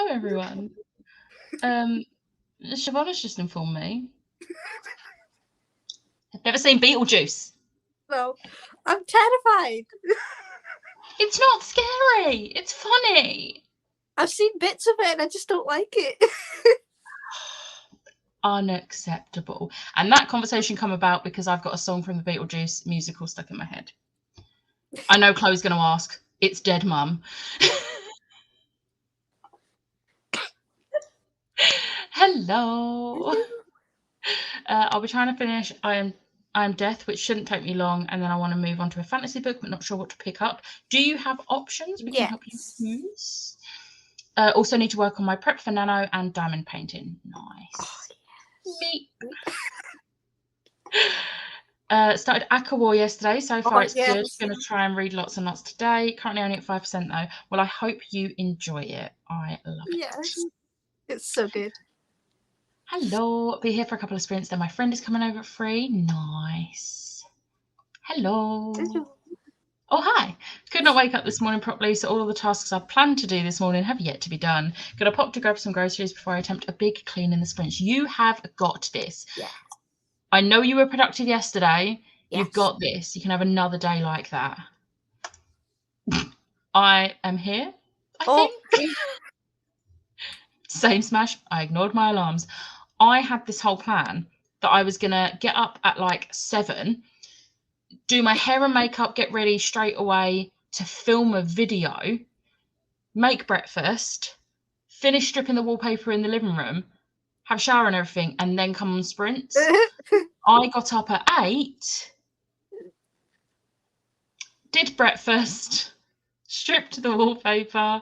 Hello, everyone. Siobhana's just informed me. I've never seen Beetlejuice. No, I'm terrified. It's not scary. It's funny. I've seen bits of it and I just don't like it. Unacceptable. And that conversation come about because I've got a song from the Beetlejuice musical stuck in my head. I know Chloe's going to ask. It's Dead Mum. Hello. I'll be trying to finish I Am Death, which shouldn't take me long, and then I want to move on to a fantasy book, but not sure what to pick up. Do you have options we can help you choose? Also need to work on my prep for Nano and diamond painting. Nice. Oh, Me. Started Aqua War yesterday. So far it's good. Going to try and read lots and lots today. Currently only at 5% though. Well, I hope you enjoy it. I love it. Yes, it's so good. Hello. Be here for a couple of sprints. Then my friend is coming over at 3. Nice. Hello. Oh, hi. Could not wake up this morning properly, so all of the tasks I planned to do this morning have yet to be done. Gonna pop to grab some groceries before I attempt a big clean in the sprints. You have got this. Yeah. I know you were productive yesterday. Yes. You've got this. You can have another day like that. I am here, I think. Same smash. I ignored my alarms. I had this whole plan that I was going to get up at like 7, do my hair and makeup, get ready straight away to film a video, make breakfast, finish stripping the wallpaper in the living room, have a shower and everything, and then come on sprints. I got up at 8, did breakfast, stripped the wallpaper,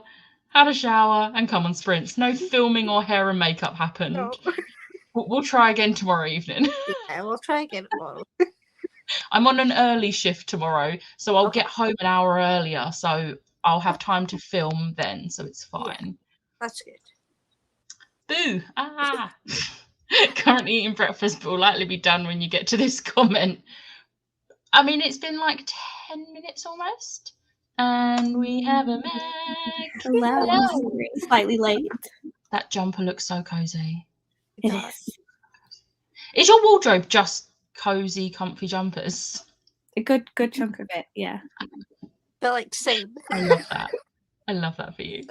had a shower, and come on sprints. No filming or hair and makeup happened. No. We'll try again tomorrow evening. Yeah, we'll try again tomorrow. I'm on an early shift tomorrow, so I'll get home an hour earlier, so I'll have time to film then, so it's fine. Yeah, that's good. Boo! Ah! Currently eating breakfast, but will likely be done when you get to this comment. I mean, it's been like 10 minutes almost, and we have a Mac. Hello. Slightly late. That jumper looks so cozy. It is. Is your wardrobe just cozy, comfy jumpers? A good chunk of it, yeah. They're like same. I love that. I love that for you.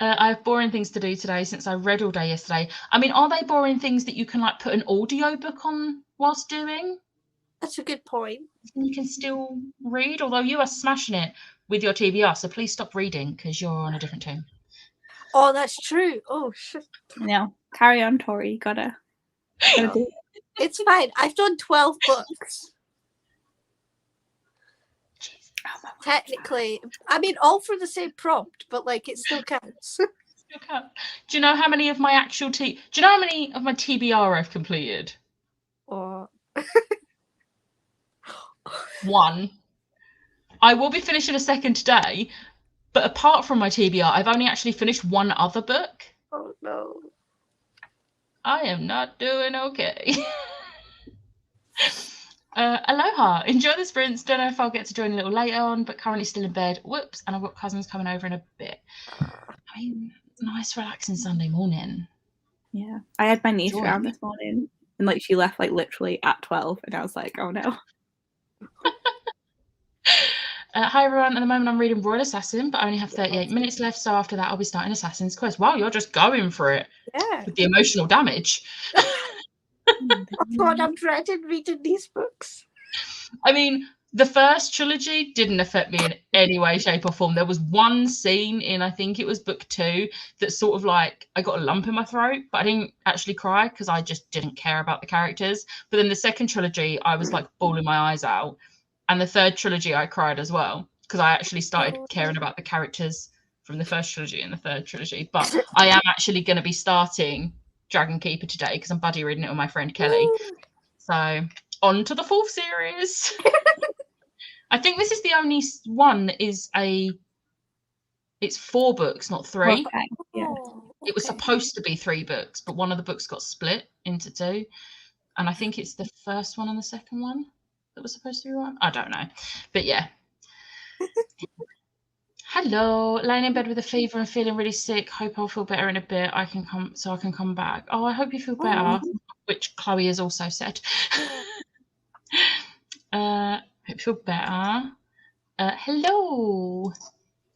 I have boring things to do today since I read all day yesterday. I mean, are they boring things that you can like put an audio book on whilst doing? That's a good point. You can still read, although you are smashing it with your TBR, so please stop reading because you're on a different team. Oh, that's true. Oh, shit. No, carry on, Tori. You gotta do it. It's fine. I've done 12 books. Oh, technically, I mean, all for the same prompt, but like it still counts. Do you know how many of my actual do you know how many of my TBR I've completed? Or 1. I will be finishing a second today, but apart from my TBR, I've only actually finished one other book. Oh no. I am not doing okay. Aloha. Enjoy the sprints. Don't know if I'll get to join a little later on, but currently still in bed. Whoops. And I've got cousins coming over in a bit. I mean, nice relaxing Sunday morning. Yeah. I had my niece around this morning and like she left like literally at 12 and I was like, oh no. Hi everyone, at the moment I'm reading Royal Assassin, but I only have 38 minutes left, so after that I'll be starting Assassin's Quest. Wow, you're just going for it. Yeah. With the emotional damage. Oh God, I'm dreading reading these books. I mean, the first trilogy didn't affect me in any way, shape or form. There was one scene in, I think it was book 2, that sort of like, I got a lump in my throat, but I didn't actually cry because I just didn't care about the characters. But then the second trilogy, I was like bawling my eyes out. And the third trilogy, I cried as well because I actually started caring about the characters from the first trilogy and the third trilogy. But I am actually going to be starting Dragon Keeper today because I'm buddy reading it with my friend Kelly. So on to the 4th series. I think this is the only one that is it's 4 books, not 3. Okay. Yeah. It was supposed to be 3 books, but one of the books got split into 2. And I think it's the first one and the second one that was supposed to be one. I don't know. But yeah. Hello, laying in bed with a fever and feeling really sick. Hope I'll feel better in a bit. I can come back. Oh, I hope you feel better. Which Chloe has also said. Hope you feel better. Hello.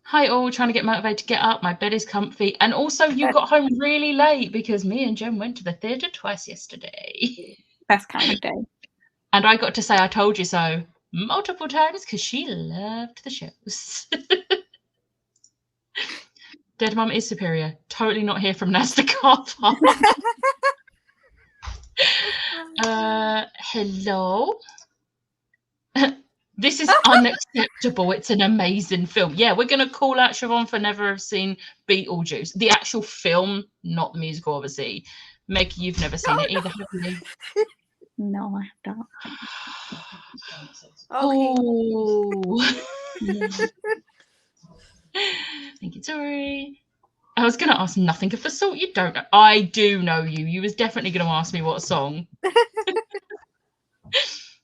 Hi all, trying to get motivated to get up. My bed is comfy. And also you got home really late because me and Jem went to the theatre twice yesterday. Best kind of day. And I got to say I told you so multiple times because she loved the shows. Dead Mum is superior. Totally not here from Naz the car park. Hello. This is unacceptable. It's an amazing film. Yeah, we're going to call out Siobhan for never have seen Beetlejuice. The actual film, not the musical, obviously. Meg, you've never seen it either, have you? No, I have not. Oh. Thank you, Tori. I was going to ask nothing of the sort. You don't know. I do know you. You was definitely going to ask me what song.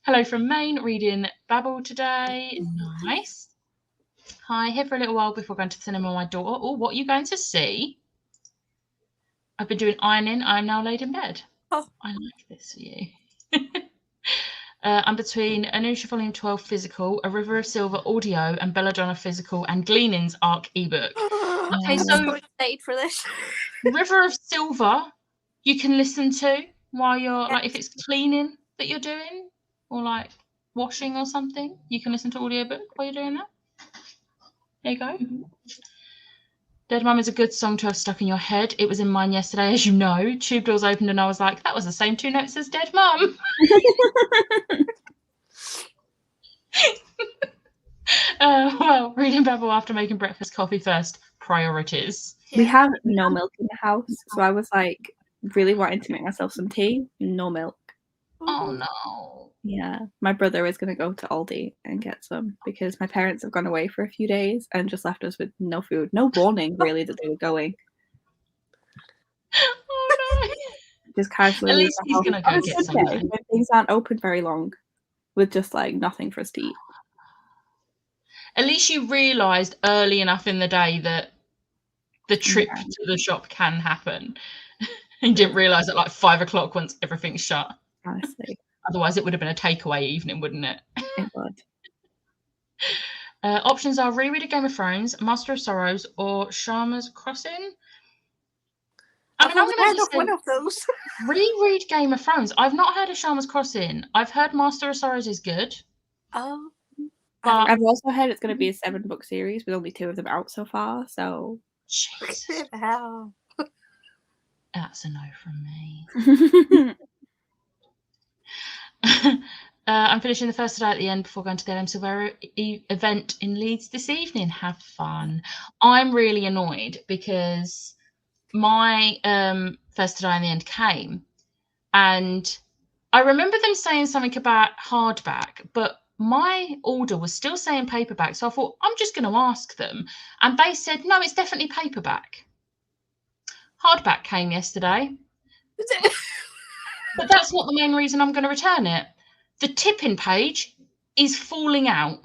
Hello from Maine, reading Babel today. Nice. Hi, here for a little while before going to the cinema with my daughter. Oh, what are you going to see? I've been doing ironing. I'm now laid in bed. Oh. I like this for you. I'm between Anusha Volume 12 Physical, A River of Silver Audio, and Belladonna Physical, and Gleanings Arc ebook. I'm so excited for this. River of Silver, you can listen to while you're, like, if it's cleaning that you're doing, or like washing or something, you can listen to audiobook while you're doing that. There you go. Dead Mum is a good song to have stuck in your head. It was in mine yesterday, as you know. Tube doors opened and I was like, that was the same 2 notes as Dead Mum. Well, reading Babel after making breakfast, coffee first, priorities. We have no milk in the house, so I was like really wanting to make myself some tea. No milk. Oh no. Yeah, my brother is going to go to Aldi and get some because my parents have gone away for a few days and just left us with no food. No warning, really, that they were going. Oh no. Just casually. At least he's going to go get something. When things aren't open very long with just like nothing for us to eat. At least you realised early enough in the day that the trip to the shop can happen. You didn't realise at like 5 o'clock once everything's shut. Honestly. Otherwise, it would have been a takeaway evening, wouldn't it? It would. Options are reread of Game of Thrones, Master of Sorrows, or Sharma's Crossing. I mean, I'm going to say one of those. Reread Game of Thrones. I've not heard of Sharma's Crossing. I've heard Master of Sorrows is good. Oh. But I've also heard it's going to be a 7-book series with only 2 of them out so far. So. Jesus. Hell. That's a no from me. I'm finishing the first today at the end before going to the LM Silvera event in Leeds this evening. Have fun. I'm really annoyed because my first today in the end came, and I remember them saying something about hardback, but my order was still saying paperback. So I thought, I'm just going to ask them. And they said, no, it's definitely paperback. Hardback came yesterday. But that's not the main reason I'm going to return it. The tipping page is falling out.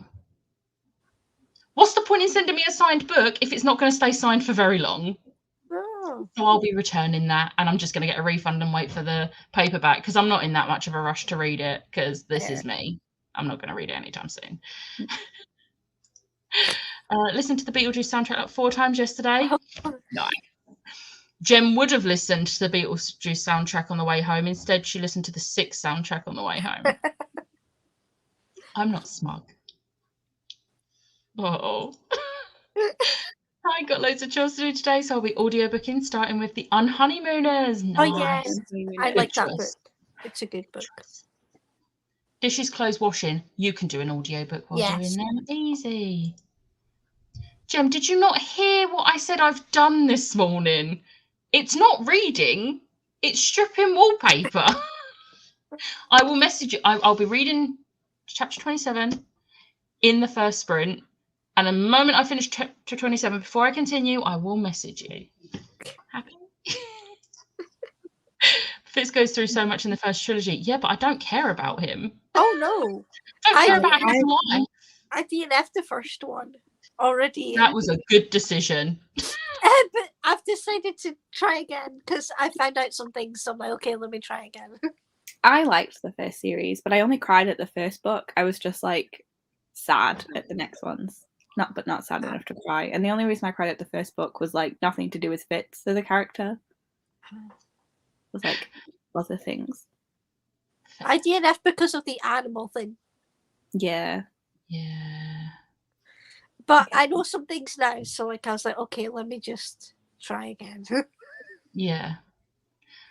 What's the point in sending me a signed book if it's not going to stay signed for very long? Oh. So I'll be returning that, and I'm just going to get a refund and wait for the paperback because I'm not in that much of a rush to read it because this is me. I'm not going to read it anytime soon. Listened to the Beetlejuice soundtrack like 4 times yesterday. No. Jem would have listened to the Beetlejuice soundtrack on the way home. Instead, she listened to the 6 soundtrack on the way home. I'm not smug. Oh. I got loads of chores to do today, so I'll be audiobooking, starting with The Unhoneymooners. Nice. Oh, yes. I like that book. It's a good book. Dishes, clothes, washing. You can do an audiobook while doing them. Easy. Jem, did you not hear what I said I've done this morning? It's not reading, it's stripping wallpaper. I will message you. I'll be reading chapter 27 in the first sprint. And the moment I finish chapter 27, before I continue, I will message you. Happy? Fitz goes through so much in the first trilogy. Yeah, but I don't care about him. Oh, no. I don't care about his life. I DNF'd the first one. already. That was a good decision. But I've decided to try again because I found out some things. So I'm like, okay, let me try again. I liked the first series, but I only cried at the first book. I was just like sad at the next ones. Not sad enough to cry. And the only reason I cried at the first book was like nothing to do with Fitz as a character. It was like other things. I DNF because of the animal thing. Yeah. Yeah. But I know some things now, so like I was like, okay, let me just try again. Yeah.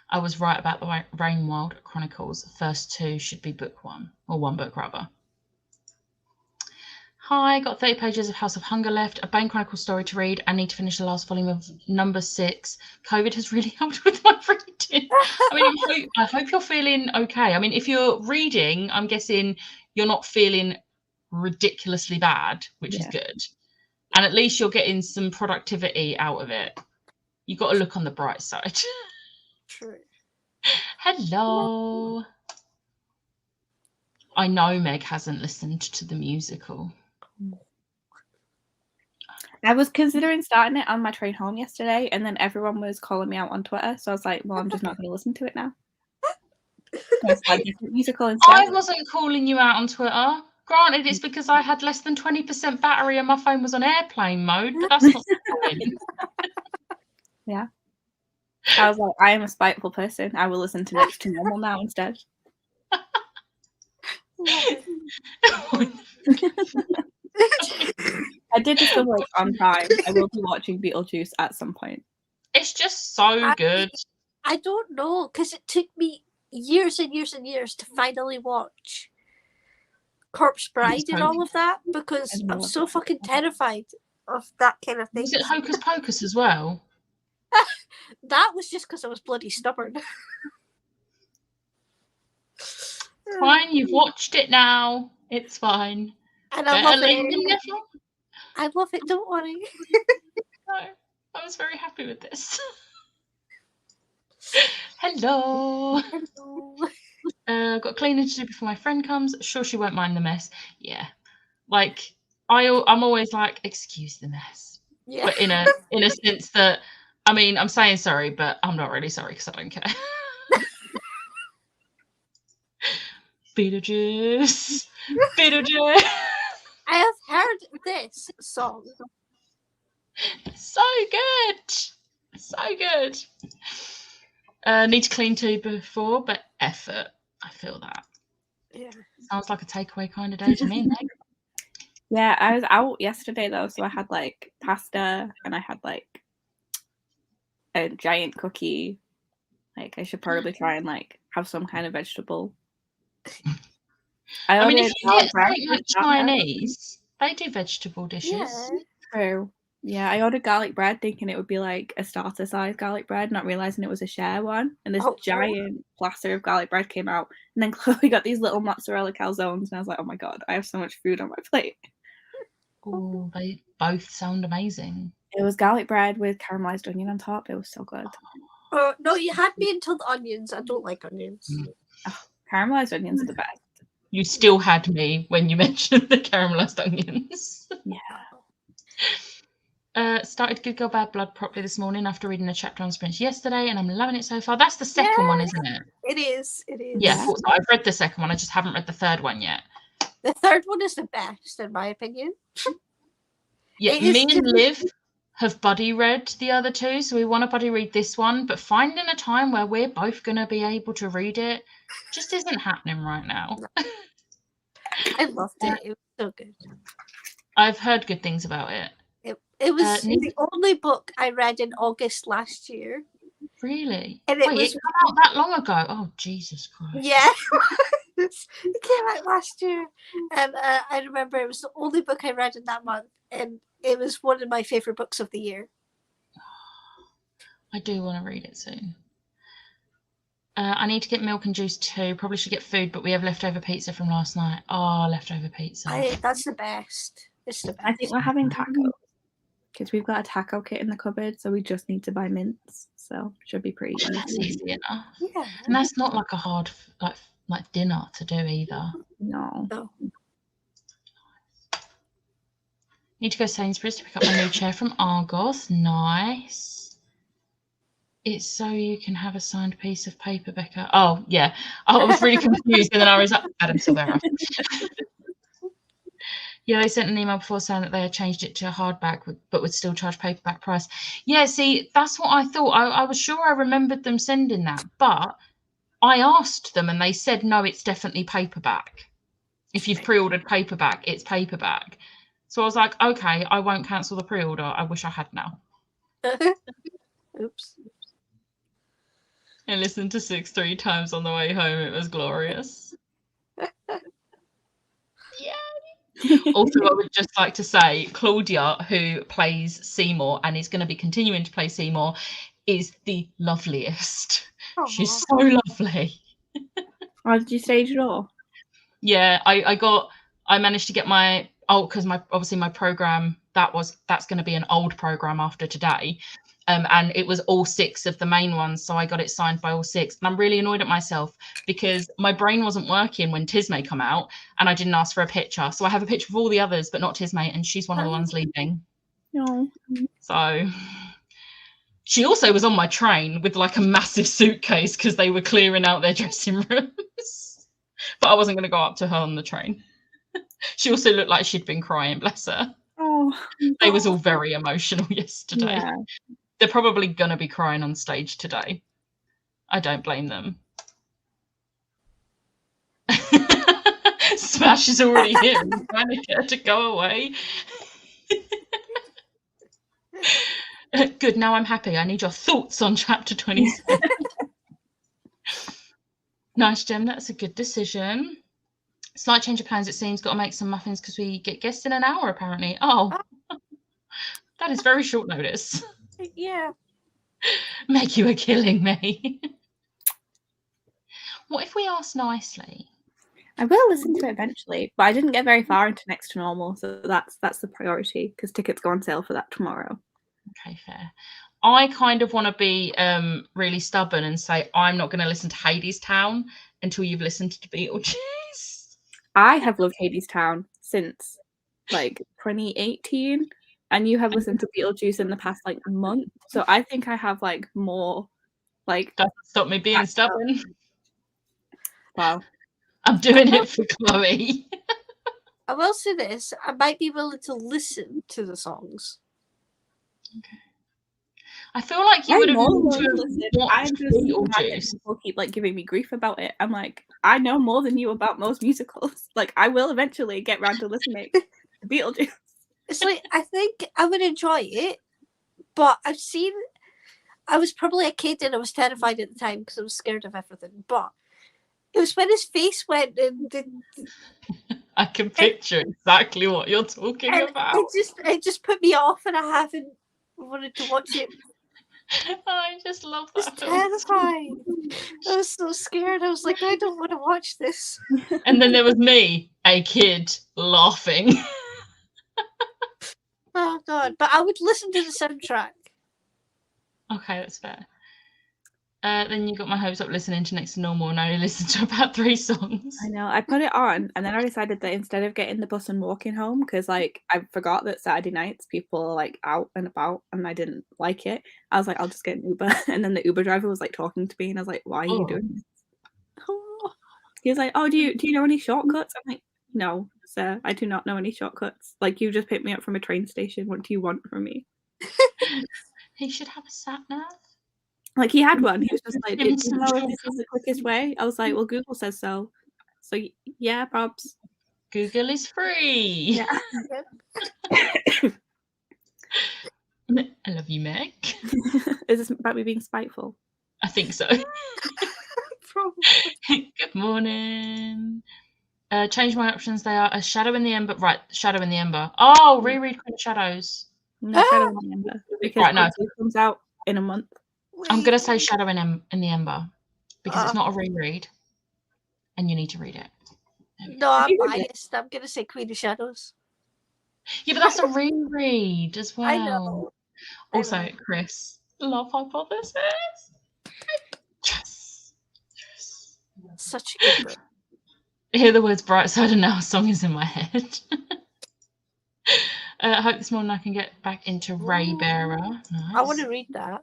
I was right about the Rainwild Chronicles. The first 2 should be book 1, or 1 book rather. Hi, got 30 pages of House of Hunger left, a Bane Chronicles story to read. I need to finish the last volume of number 6. COVID has really helped with my reading. I mean, I hope you're feeling okay. I mean, if you're reading, I'm guessing you're not feeling ridiculously bad, which is good. And at least you're getting some productivity out of it. You've got to look on the bright side. True. Hello. I know Meg hasn't listened to the musical. I was considering starting it on my train home yesterday, and then everyone was calling me out on Twitter. So I was like, well, I'm just not going to listen to it now. Musical instead. I wasn't calling you out on Twitter. Granted, it's because I had less than 20% battery and my phone was on airplane mode, but that's not the point. Yeah. I was like, I am a spiteful person. I will listen to Next to Normal now instead. I did discover it on time. I will be watching Beetlejuice at some point. It's just so good. I don't know, because it took me years and years and years to finally watch Corpse Bride and all of that, because I'm so fucking terrified of that kind of thing. Was it Hocus Pocus as well? That was just because I was bloody stubborn. Fine, you've watched it now. It's fine. And I love late than it. never. I love it, don't worry. No, I was very happy with this. Hello. Hello. Got cleaning to do before my friend comes. Sure, she won't mind the mess. Yeah, like I'm always like, excuse the mess, Yeah. but in a sense that, I mean, I'm saying sorry, but I'm not really sorry because I don't care. Beetlejuice. Beetlejuice. I have heard this song. So good. So good. Need to clean too before, but effort. I feel that. Yeah. Sounds like a takeaway kind of day to me. Yeah, I was out yesterday though, so I had like pasta and I had like a giant cookie. Like I should probably try and like have some kind of vegetable. I mean, if you get like Chinese, they do vegetable dishes. Yeah. True. Yeah, I ordered garlic bread thinking it would be like a starter size garlic bread, not realizing it was a share one. And this giant plaster of garlic bread came out. And then Chloe got these little mozzarella calzones. And I was like, oh my God, I have so much food on my plate. Oh, they both sound amazing. It was garlic bread with caramelized onion on top. It was so good. No, you had me until the onions. I don't like onions. Oh, caramelized onions are the best. You still had me when you mentioned the caramelized onions. Yeah. Started Good Girl Bad Blood properly this morning after reading a chapter on Sprints yesterday, and I'm loving it so far. That's the second one, isn't it? It is. It is. Yeah, so I've read the second one. I just haven't read the third one yet. The third one is the best, in my opinion. Yeah, me and Liv have buddy read the other two, so we want to buddy read this one, but finding a time where we're both going to be able to read it just isn't happening right now. I loved it. It was so good. I've heard good things about it. It was the only book I read in August last year. Really? And it came out that long ago? Oh, Jesus Christ. Yeah. It came out last year. And I remember it was the only book I read in that month. And it was one of my favourite books of the year. I do want to read it soon. I need to get milk and juice too. Probably should get food, but we have leftover pizza from last night. Oh, leftover pizza. That's the best. It's the best. I think we're having tacos because we've got a taco kit in the cupboard, so we just need to buy mince. So it should be pretty easy. That's easy enough. Yeah. And that's not like a hard like dinner to do either. No. Need to go to Sainsbury's to pick up my new chair from Argos. Nice. It's so you can have a signed piece of paper, Becca. Oh, yeah. I was really confused, and then I was like, Adam Silvera. Yeah, they sent an email before saying that they had changed it to a hardback, but would still charge paperback price. Yeah, see, that's what I thought. I was sure I remembered them sending that, but I asked them and they said, no, it's definitely paperback. If you've pre-ordered paperback, it's paperback. So I was like, okay, I won't cancel the pre-order. I wish I had now. Oops. I listened to 6 3 times on the way home. It was glorious. Yeah. Also, I would just like to say, Claudia, who plays Seymour and is going to be continuing to play Seymour, is the loveliest. Aww. She's so lovely. Oh, did you stage it all? Yeah, I managed to get because obviously my program that's going to be an old program after today. And it was all 6 of the main ones, so I got it signed by all 6. And I'm really annoyed at myself because my brain wasn't working when Tismé come out, and I didn't ask for a picture. So I have a picture of all the others, but not Tismé, and she's one of the ones leaving. No. So she also was on my train with like a massive suitcase because they were clearing out their dressing rooms. But I wasn't going to go up to her on the train. She also looked like she'd been crying, bless her. Oh. They was all very emotional yesterday. Yeah. They're probably going to be crying on stage today. I don't blame them. Smash is already here and trying to get her to go away. Good, now I'm happy. I need your thoughts on chapter 27. Nice, Jem. That's a good decision. Slight change of plans, it seems. Got to make some muffins because we get guests in an hour, apparently. Oh, that is very short notice. Yeah. Meg, you are killing me. What if we ask nicely? I will listen to it eventually, but I didn't get very far into Next to Normal, so that's the priority because tickets go on sale for that tomorrow. Okay, fair. I kind of want to be really stubborn and say I'm not going to listen to Hadestown until you've listened to Beetlejuice. I have loved Hadestown since like 2018, and you have listened to Beetlejuice in the past like month. So I think I have like more like. Doesn't stop me being stubborn. Wow. I'm doing it for Chloe. I will say this: I might be willing to listen to the songs. Okay. I feel like you would have I'm just people keep like giving me grief about it. I'm like, I know more than you about most musicals. Like, I will eventually get around to listening to Beetlejuice. It's like I think I would enjoy it, but I was probably a kid and I was terrified at the time because I was scared of everything. But it was when his face went and I can picture exactly what you're talking about. It just put me off, and I haven't wanted to watch it. I just love that. It's terrifying. I was so scared. I was like, I don't want to watch this. And then there was me, a kid, laughing. Oh God! But I would listen to the soundtrack. Okay, that's fair. Then you got my hopes up listening to Next to Normal, and I only listened to about 3 songs. I know. I put it on, and then I decided that instead of getting the bus and walking home, because like I forgot that Saturday nights people are like out and about, and I didn't like it. I was like, I'll just get an Uber, and then the Uber driver was like talking to me, and I was like, why are you doing this? Oh. He was like, oh, do you know any shortcuts? I'm like, no, sir, I do not know any shortcuts. Like, you just picked me up from a train station. What do you want from me? He should have a sat nav. Like, he had one. He was just like, do you know if this is the quickest way? I was like, well, Google says so. So, yeah, probs. Google is free. Yeah. I love you, Meg. Is this about me being spiteful? I think so. Probably. Good morning. Change my options. They are a Shadow in the Ember. Right, Shadow in the Ember. Oh, reread Queen of Shadows. No, Shadow in the Ember. Because right, no. it comes out in a month. I'm going to say Shadow in the Ember because it's not a reread and you need to read it. No, I'm biased. I'm going to say Queen of Shadows. Yeah, but that's a reread as well. I know. Also, Chris, Love Hypothesis. Yes. Yes. Such a good book. Hear the words Bright Side and Now a song is in my head. I hope this morning I can get back into Ray Bearer. Nice. I want to read that.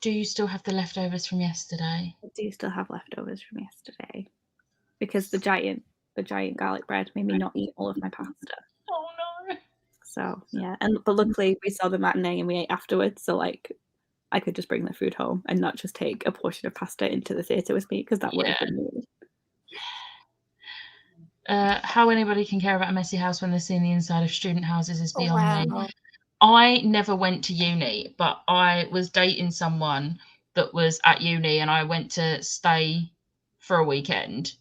Do you still have the leftovers from yesterday? I do still have leftovers from yesterday because the giant garlic bread made me not eat all of my pasta. Oh no. So yeah, but luckily we saw the matinee and we ate afterwards, so like I could just bring the food home and not just take a portion of pasta into the theatre with me because that would have been weird. How anybody can care about a messy house when they're seeing the inside of student houses is beyond me. I never went to uni, but I was dating someone that was at uni, and I went to stay for a weekend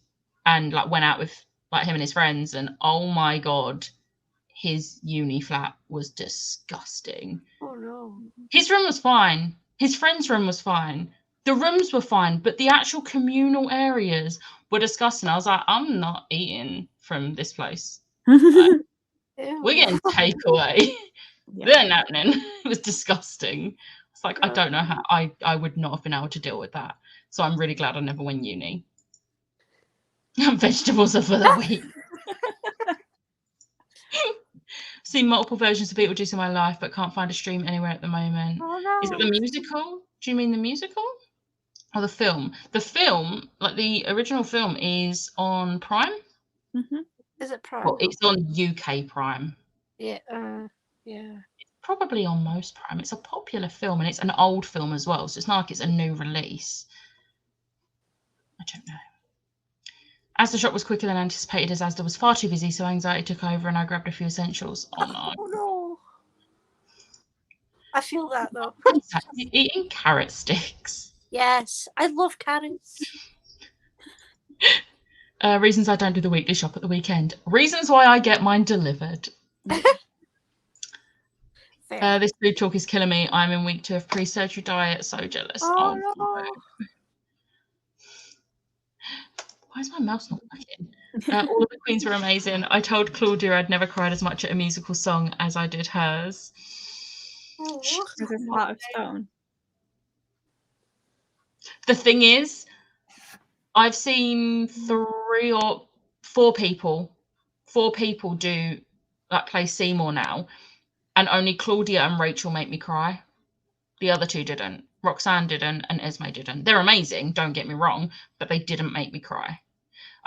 and like went out with like him and his friends, and oh my god, his uni flat was disgusting. Oh no. His room was fine. His friend's room was fine. The rooms were fine, but the actual communal areas were disgusting. I was like, I'm not eating from this place. We're getting takeaway. Yeah. They're happening. It was disgusting. It's like, I don't know how I would not have been able to deal with that. So I'm really glad I never went uni. Vegetables are for the week. Seen multiple versions of Beetlejuice in my life, but can't find a stream anywhere at the moment. Oh, no. Is it the musical? Do you mean the musical? Or the film? The film, like the original film, is on Prime. Mm-hmm. Is it Prime? Well, it's on UK Prime. Yeah. Yeah. It's probably on most Prime. It's a popular film, and it's an old film as well, so it's not like it's a new release. I don't know. Asda shop was quicker than anticipated as Asda was far too busy, so anxiety took over and I grabbed a few essentials. Oh no. Oh no. I feel that though. Eating carrot sticks. Yes, I love carrots. Reasons I don't do the weekly shop at the weekend. Reasons why I get mine delivered. This food talk is killing me. I'm in week 2 of pre-surgery diet. So jealous. Oh no. Why is my mouse not working? All of the queens were amazing. I told Claudia I'd never cried as much at a musical song as I did hers. There's a Heart of Stone. The thing is, I've seen 3 or 4 people do like play Seymour now, and only Claudia and Rachel make me cry. The other 2 didn't. Roxanne didn't, and Esme didn't. They're amazing, don't get me wrong, but they didn't make me cry.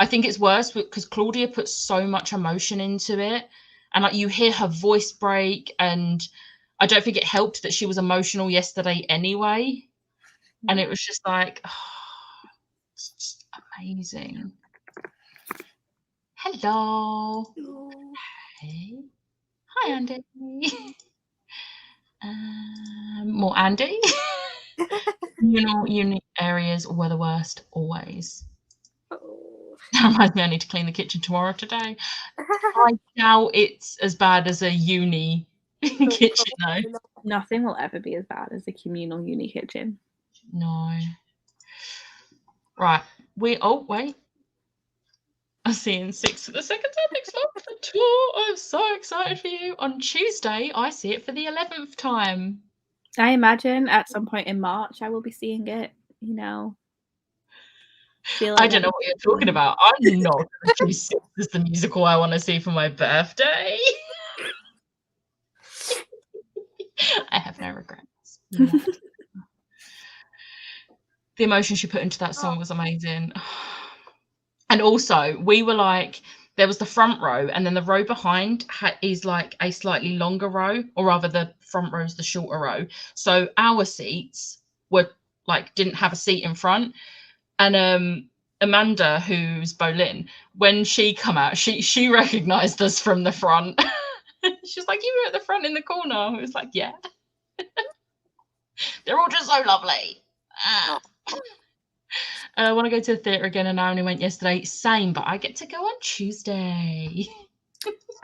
I think it's worse because Claudia puts so much emotion into it, and like you hear her voice break, and I don't think it helped that she was emotional yesterday anyway. And it was just like, oh, it's just amazing. Hello. Hey. Hi, Andy. More Andy. Uni areas were the worst always. That reminds me, I need to clean the kitchen tomorrow today. I doubt it's as bad as a uni kitchen though. Nothing will ever be as bad as a communal uni kitchen. No. Right. Wait. I'm seeing 6 for the second time next month for the tour. I'm so excited for you. On Tuesday, I see it for the 11th time. I imagine at some point in March I will be seeing it, you know. I don't know what you're talking about. I'm not going to choose 6 as the musical I want to see for my birthday. I have no regrets. Yeah. The emotion she put into that song was amazing. And also, we were like, there was the front row, and then the row behind is like a slightly longer row, or rather the front row is the shorter row. So our seats were like, didn't have a seat in front. And Amanda, who's Bolin, when she come out, she recognized us from the front. She's like, you were at the front in the corner. I was like, yeah. They're all just so lovely. I want to go to the theatre again, and I only went yesterday. Same, but I get to go on Tuesday.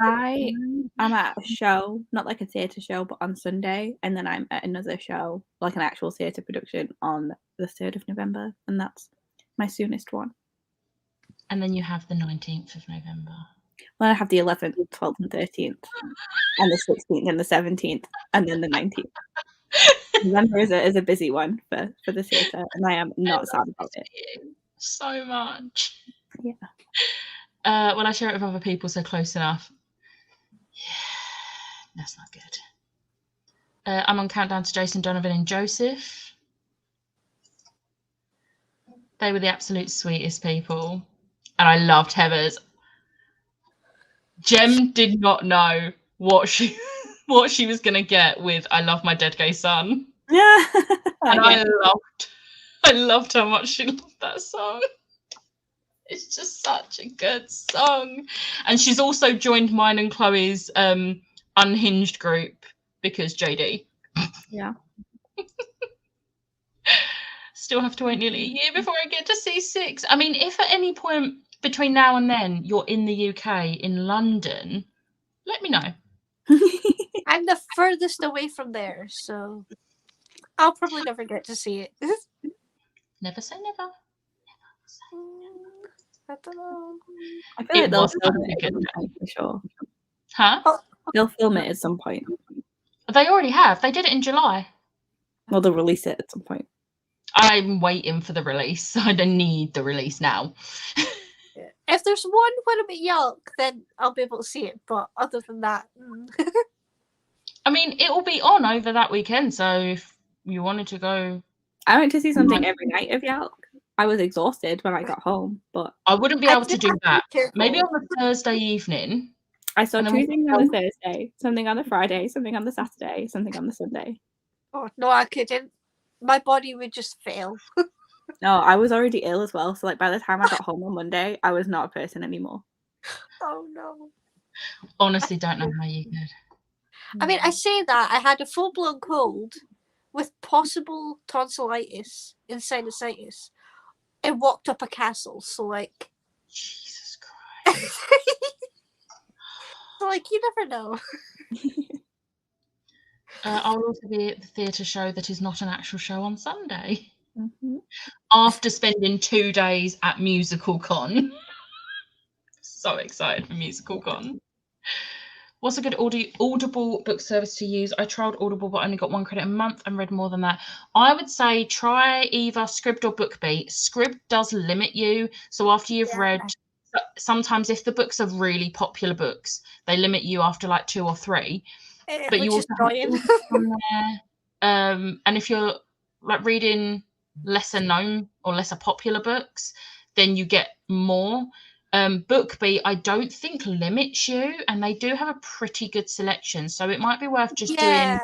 I am at a show, not like a theatre show, but on Sunday, and then I'm at another show, like an actual theatre production, on the 3rd of November, and that's my soonest one. And then you have the 19th of November. Well, I have the 11th, 12th, and 13th, and the 16th and the 17th, and then the 19th. November is a busy one for the theatre, and I am not sad about it. So much. Yeah. When I share it with other people, so close enough. That's not good. I'm on Countdown to Jason Donovan and Joseph. They were the absolute sweetest people. And I loved Heathers. Jem did not know what she was going to get with I Love My Dead Gay Son. Yeah. And I loved how much she loved that song. It's just such a good song. And she's also joined mine and Chloe's Unhinged group because JD. Yeah. Still have to wait nearly a year before I get to see 6. I mean, if at any point between now and then you're in the UK, in London, let me know. I'm the furthest away from there, so I'll probably never get to see it. Never say never. I don't know. I feel like they'll was film such a it at good some point, for sure. Huh? They'll film it at some point. They already have. They did it in July. Well, they'll release it at some point. I'm waiting for the release. I don't need the release now. If there's one when I'm at Yelk, then I'll be able to see it. But other than that, I mean, it will be on over that weekend. So if you wanted to go, I went to see something every night of Yelk. I was exhausted when I got home, but I wouldn't be able to do that. careful. Maybe on the Thursday evening. I saw And 2 then things on a Thursday, something on a Friday, something on the Saturday, something on the Sunday. Oh no, I couldn't. My body would just fail. No, I was already ill as well. So like by the time I got home on Monday, I was not a person anymore. Oh no. Honestly, don't know how you could. I mean, I say that I had a full-blown cold with possible tonsillitis and sinusitis and walked up a castle. So like, Jesus Christ. so like you never know. I'll also be at the theatre show that is not an actual show on Sunday. Mm-hmm. After spending 2 days at Musical Con. So excited for Musical Con. What's a good Audible book service to use? I tried Audible, but only got 1 credit a month and read more than that. I would say try either Scribd or BookBeat. Scribd does limit you. So after you've read, sometimes if the books are really popular books, they limit you after like 2 or 3. But you also and if you're like reading lesser known or lesser popular books, then you get more. BookBeat, I don't think limits you, and they do have a pretty good selection, so it might be worth just doing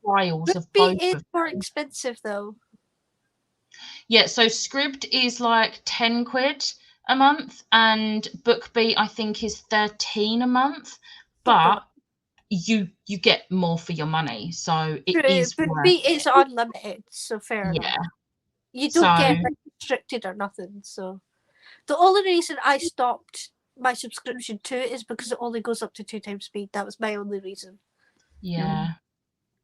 trials of both. BookBeat is more expensive though. Yeah, so Scribd is like 10 quid a month, and BookBeat I think is 13 a month, but you get more for your money, so it is. BookBeat is unlimited, so fair enough. You don't get restricted or nothing. So the only reason I stopped my subscription to it is because it only goes up to 2 times speed. That was my only reason. Yeah.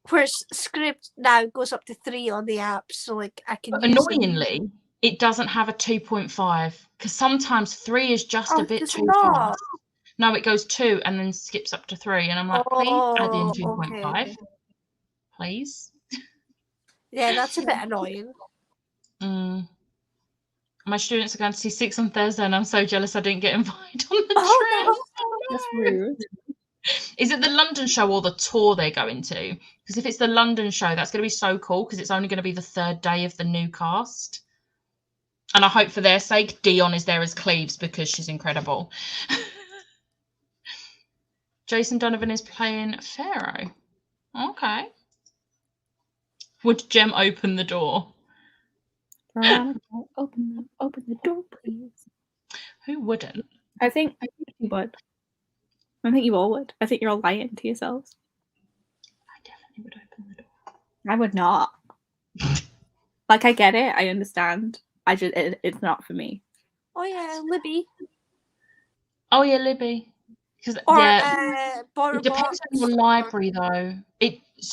Whereas Scribd now goes up to 3 on the app, so like I can. But annoyingly, it doesn't have a 2.5 because sometimes 3 is just a bit too fast. No, it goes 2 and then skips up to 3, and I'm like, please add in 2.5, okay. please. Yeah, that's a bit annoying. My students are going to see 6 on Thursday, and I'm so jealous I didn't get invited on the trip. No. That's rude. Is it the London show or the tour they're going to? Because if it's the London show, that's going to be so cool because it's only going to be the 3rd day of the new cast. And I hope for their sake, Dion is there as Cleves because she's incredible. Jason Donovan is playing Pharaoh. Okay. Would Jem open the door? Open the door, please. Who wouldn't? I think you would. I think you all would. I think you're all lying to yourselves. I definitely would open the door. I would not. Like, I get it. I understand. It's not for me. Oh yeah, Libby. Oh yeah, Libby. Because it depends on your library though.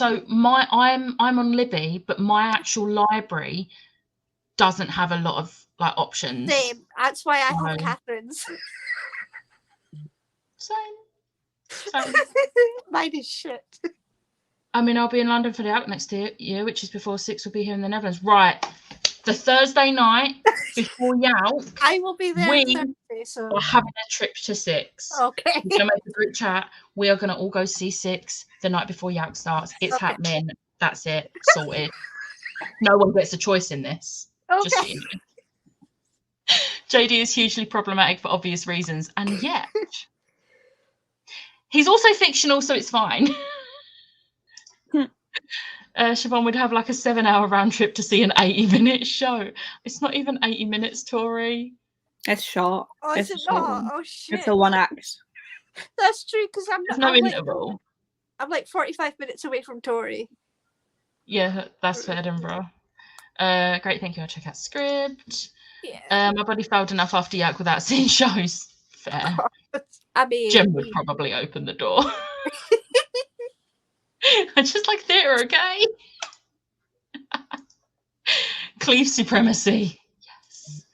I'm on Libby, but my actual library doesn't have a lot of like options. Same. That's why I have Catherine's. Same. Mine is shit. I mean, I'll be in London for the Out next year, which is before 6 will be here in the Netherlands. Right. The Thursday night before Yalk, I will be there we Thursday, so are having a trip to Six. okay. We're going to make a group chat. We are going to all go see Six the night before Yalk starts. It's Okay. happening. That's it. Sorted. No one gets a choice in this. Just so Okay. you know. JD is hugely problematic for obvious reasons, and yet he's also fictional, so it's fine. Siobhan would have like a 7-hour round trip to see an 80-minute show. It's not even 80 minutes, Tori. It's short. Oh, It's is a it short not? one. Oh shit. It's a one act. That's true because There's no I'm interval. like 45 minutes away from Tori. Yeah, that's for Edinburgh. Great, thank you. I'll check out script. Yeah. My body failed enough after Yak without seeing shows. Fair. I mean, Jem would probably open the door. I just like theatre, okay? Cleave supremacy. Yes.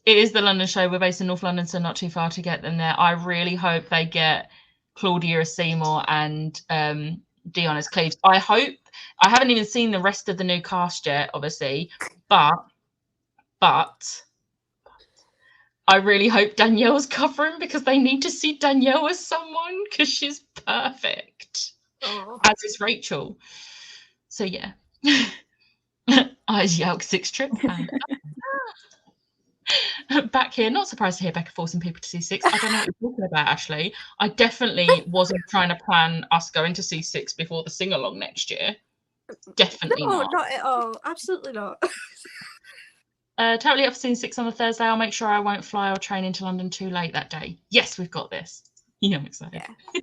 It is the London show. We're based in North London, so not too far to get them there. I really hope they get Claudia as Seymour and Dion as Cleves. I hope. I haven't even seen the rest of the new cast yet, obviously, but I really hope Danielle's covering because they need to see Danielle as someone because she's perfect. oh. As is Rachel. So yeah. Eyes Yelk 6 trip plan. Back here, not surprised to hear Becca forcing people to see Six. I don't know what you're talking about, Ashley. I definitely wasn't trying to plan us going to see Six before the sing-along next year. Definitely No, not. not at all. Absolutely not. Totally up for seeing Six on the Thursday. I'll make sure I won't fly or train into London too late that day. Yes, we've got this. Yeah, I'm excited. Yeah.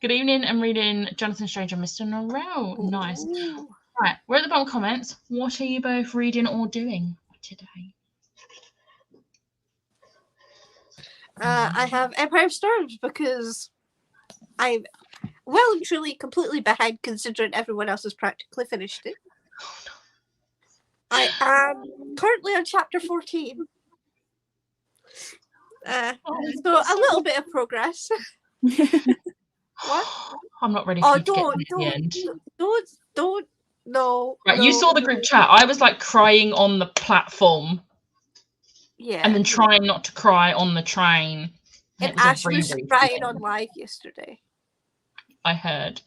Good evening. I'm reading Jonathan Strange and Mr. Norrell. Nice. Ooh. Right, we're at the bottom comments. What are you both reading or doing today? I have Empire of Storms because I'm well and truly completely behind considering everyone else has practically finished it. I am currently on chapter 14. So a little bit of progress. What? I'm not ready for Oh, you to get to the end. don't. No. Right, no. you saw the group chat. I was like crying on the platform Yeah. and then trying not to cry on the train. And it was a Ash was reread crying thing, on live yesterday. I heard.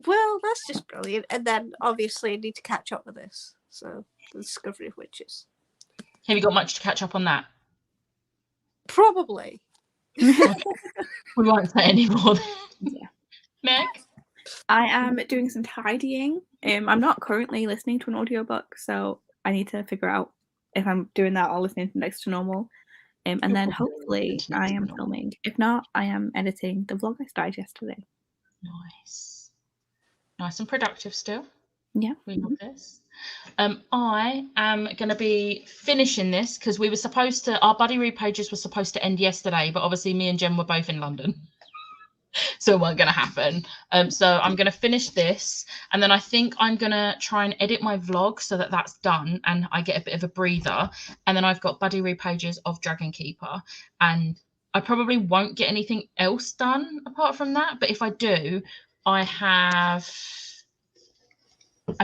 Well, that's just brilliant. And then obviously I need to catch up with this. So the Discovery of Witches. Have you got much to catch up on that? Probably. We won't say any more. Yeah. Meg? I am doing some tidying. I'm not currently listening to an audiobook, so I need to figure out if I'm doing that or listening to Next to Normal. And then hopefully I am filming. If not, I am editing the vlog I started yesterday. Nice. Nice and productive still. Yeah. We love this. I am going to be finishing this because we were supposed to, our buddy read pages were supposed to end yesterday, but obviously me and Jem were both in London. So it wasn't going to happen. So I'm going to finish this and then I think I'm going to try and edit my vlog so that that's done and I get a bit of a breather. And then I've got buddy read pages of Dragon Keeper and I probably won't get anything else done apart from that. But if I do, I've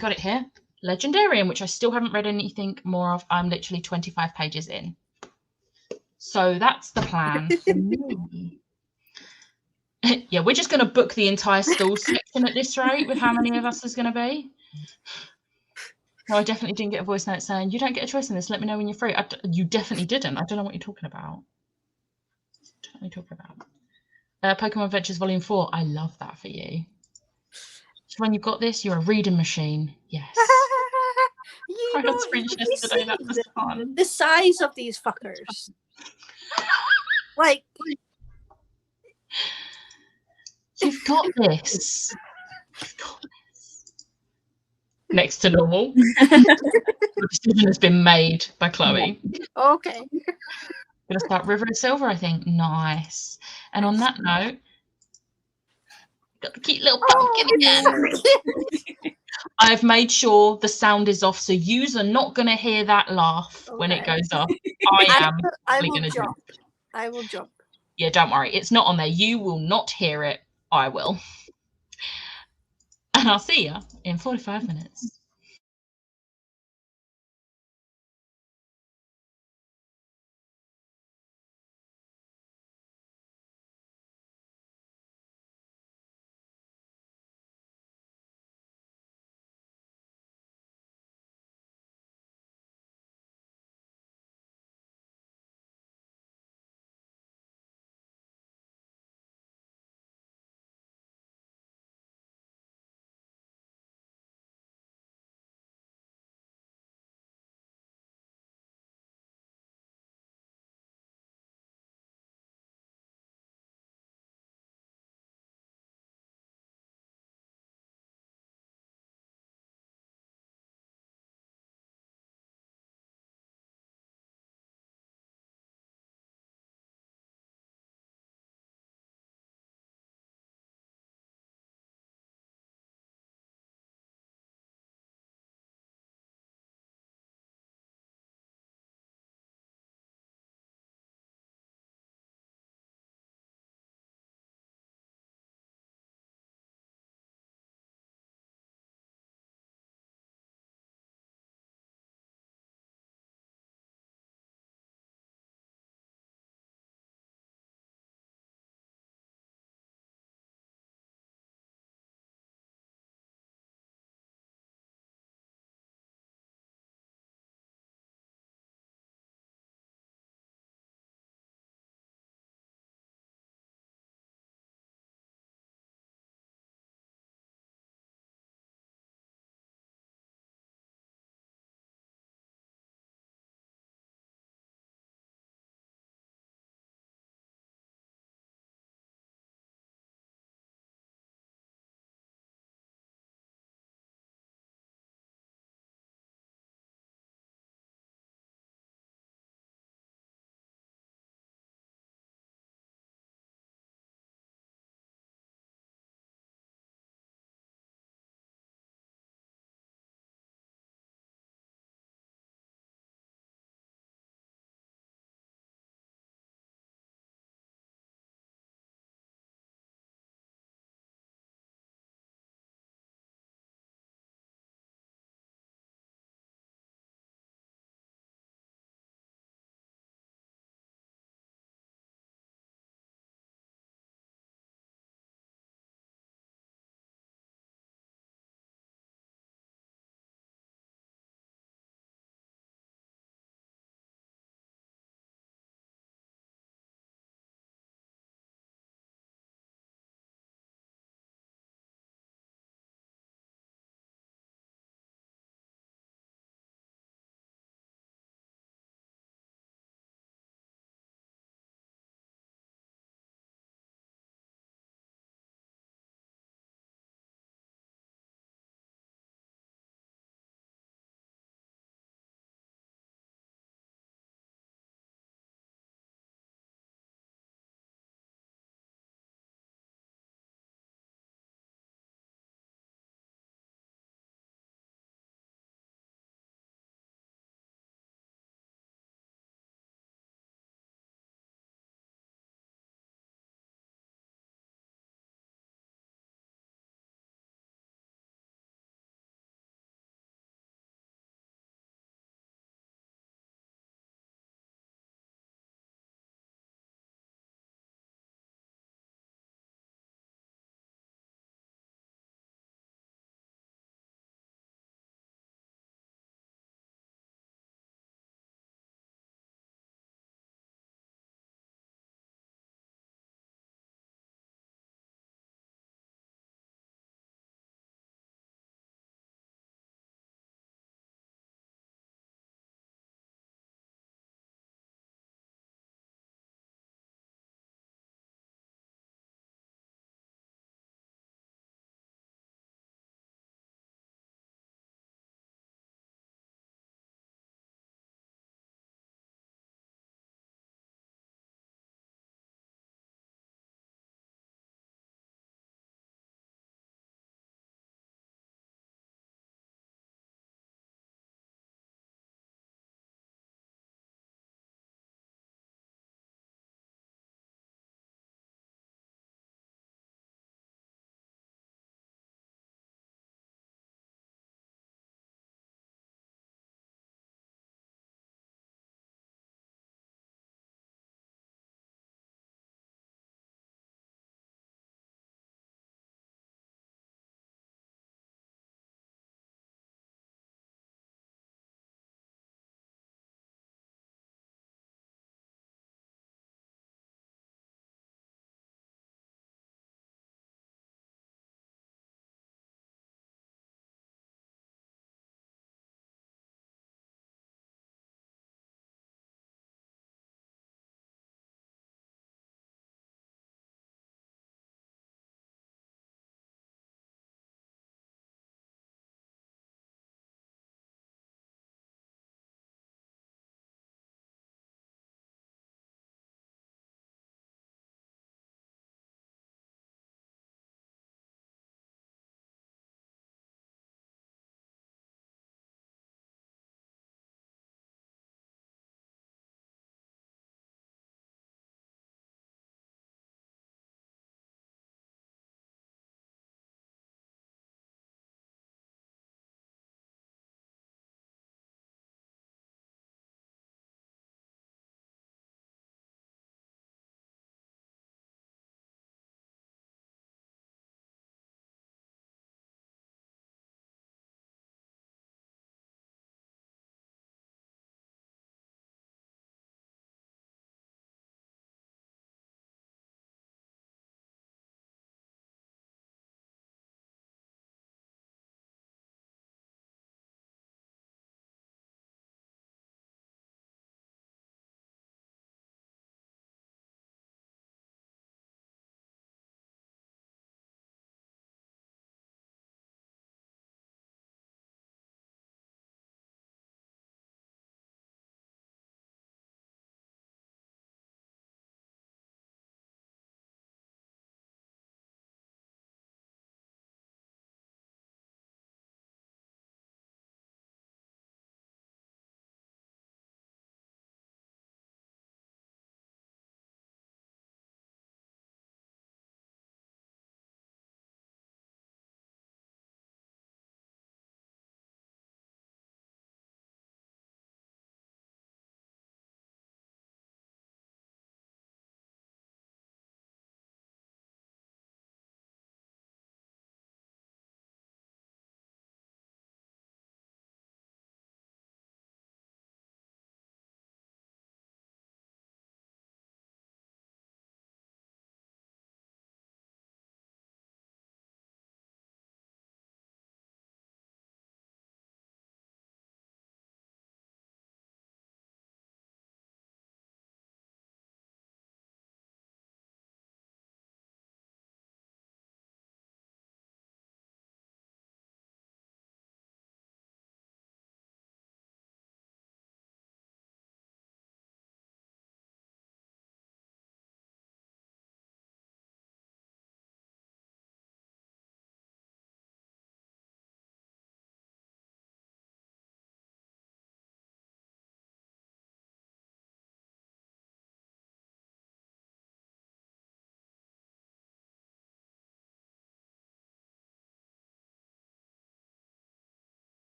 got it here. Legendarium, which I still haven't read anything more of. I'm literally 25 pages in. So that's the plan for me. Yeah, we're just going to book the entire stall section at this rate with how many of us there's going to be. No, I definitely didn't get a voice note saying, you don't get a choice in this. Let me know when you're free. You definitely didn't. I don't know what you're talking about. What are you talking about? Pokemon Adventures Volume 4. I love that for you. So when you've got this, you're a reading machine. Yes. You know, yesterday, that was fun. the size of these fuckers. Like, you've got this. You've got this. Next to Normal. The decision has been made by Chloe. okay. Gonna start River of Silver, I think. Nice. And on that note, got the cute little pumpkin again. I've made sure the sound is off, so yous are not gonna hear that laugh when it goes off. I will gonna jump. I will jump. Yeah, don't worry. It's not on there. You will not hear it. I will. And I'll see you in 45 minutes.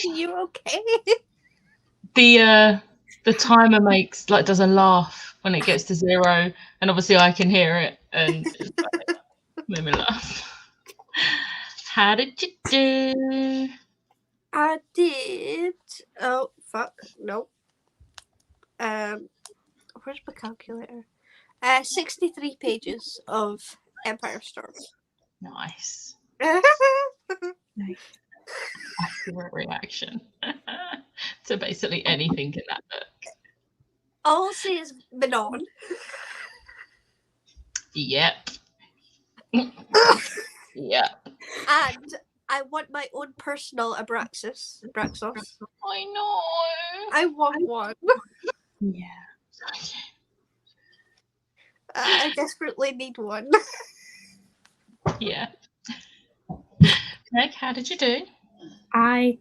you okay? The timer does a laugh when it gets to 0, and obviously I can hear it, and it's like, made me laugh. How did you do? I did. Oh fuck, no. Where's my calculator? 63 pages of Empire Storm. Nice. Nice. Accurate reaction to basically anything in that book. All I'll say is Manon. Yep. Yep. And I want my own personal Abraxos. I know. I want one. Yeah. I desperately need one. Yeah. Meg, how did you do? I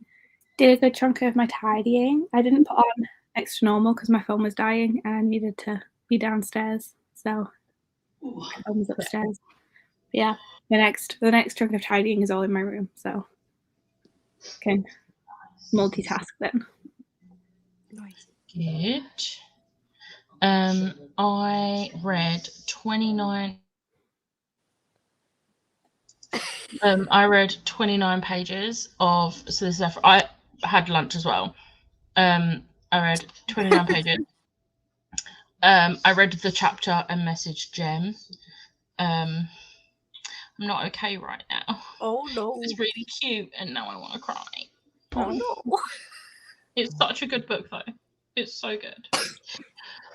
did a good chunk of my tidying. I didn't put on extra normal because my phone was dying and I needed to be downstairs. So my phone was upstairs. But yeah, the next chunk of tidying is all in my room. So can multitask then. Nice. Good. I read 29. I read 29 pages of. So this is after I had lunch as well. I read 29 pages. I read the chapter and message Jem. I'm not okay right now. Oh no. It's really cute, and now I want to cry. Oh no. It's such a good book, though. It's so good.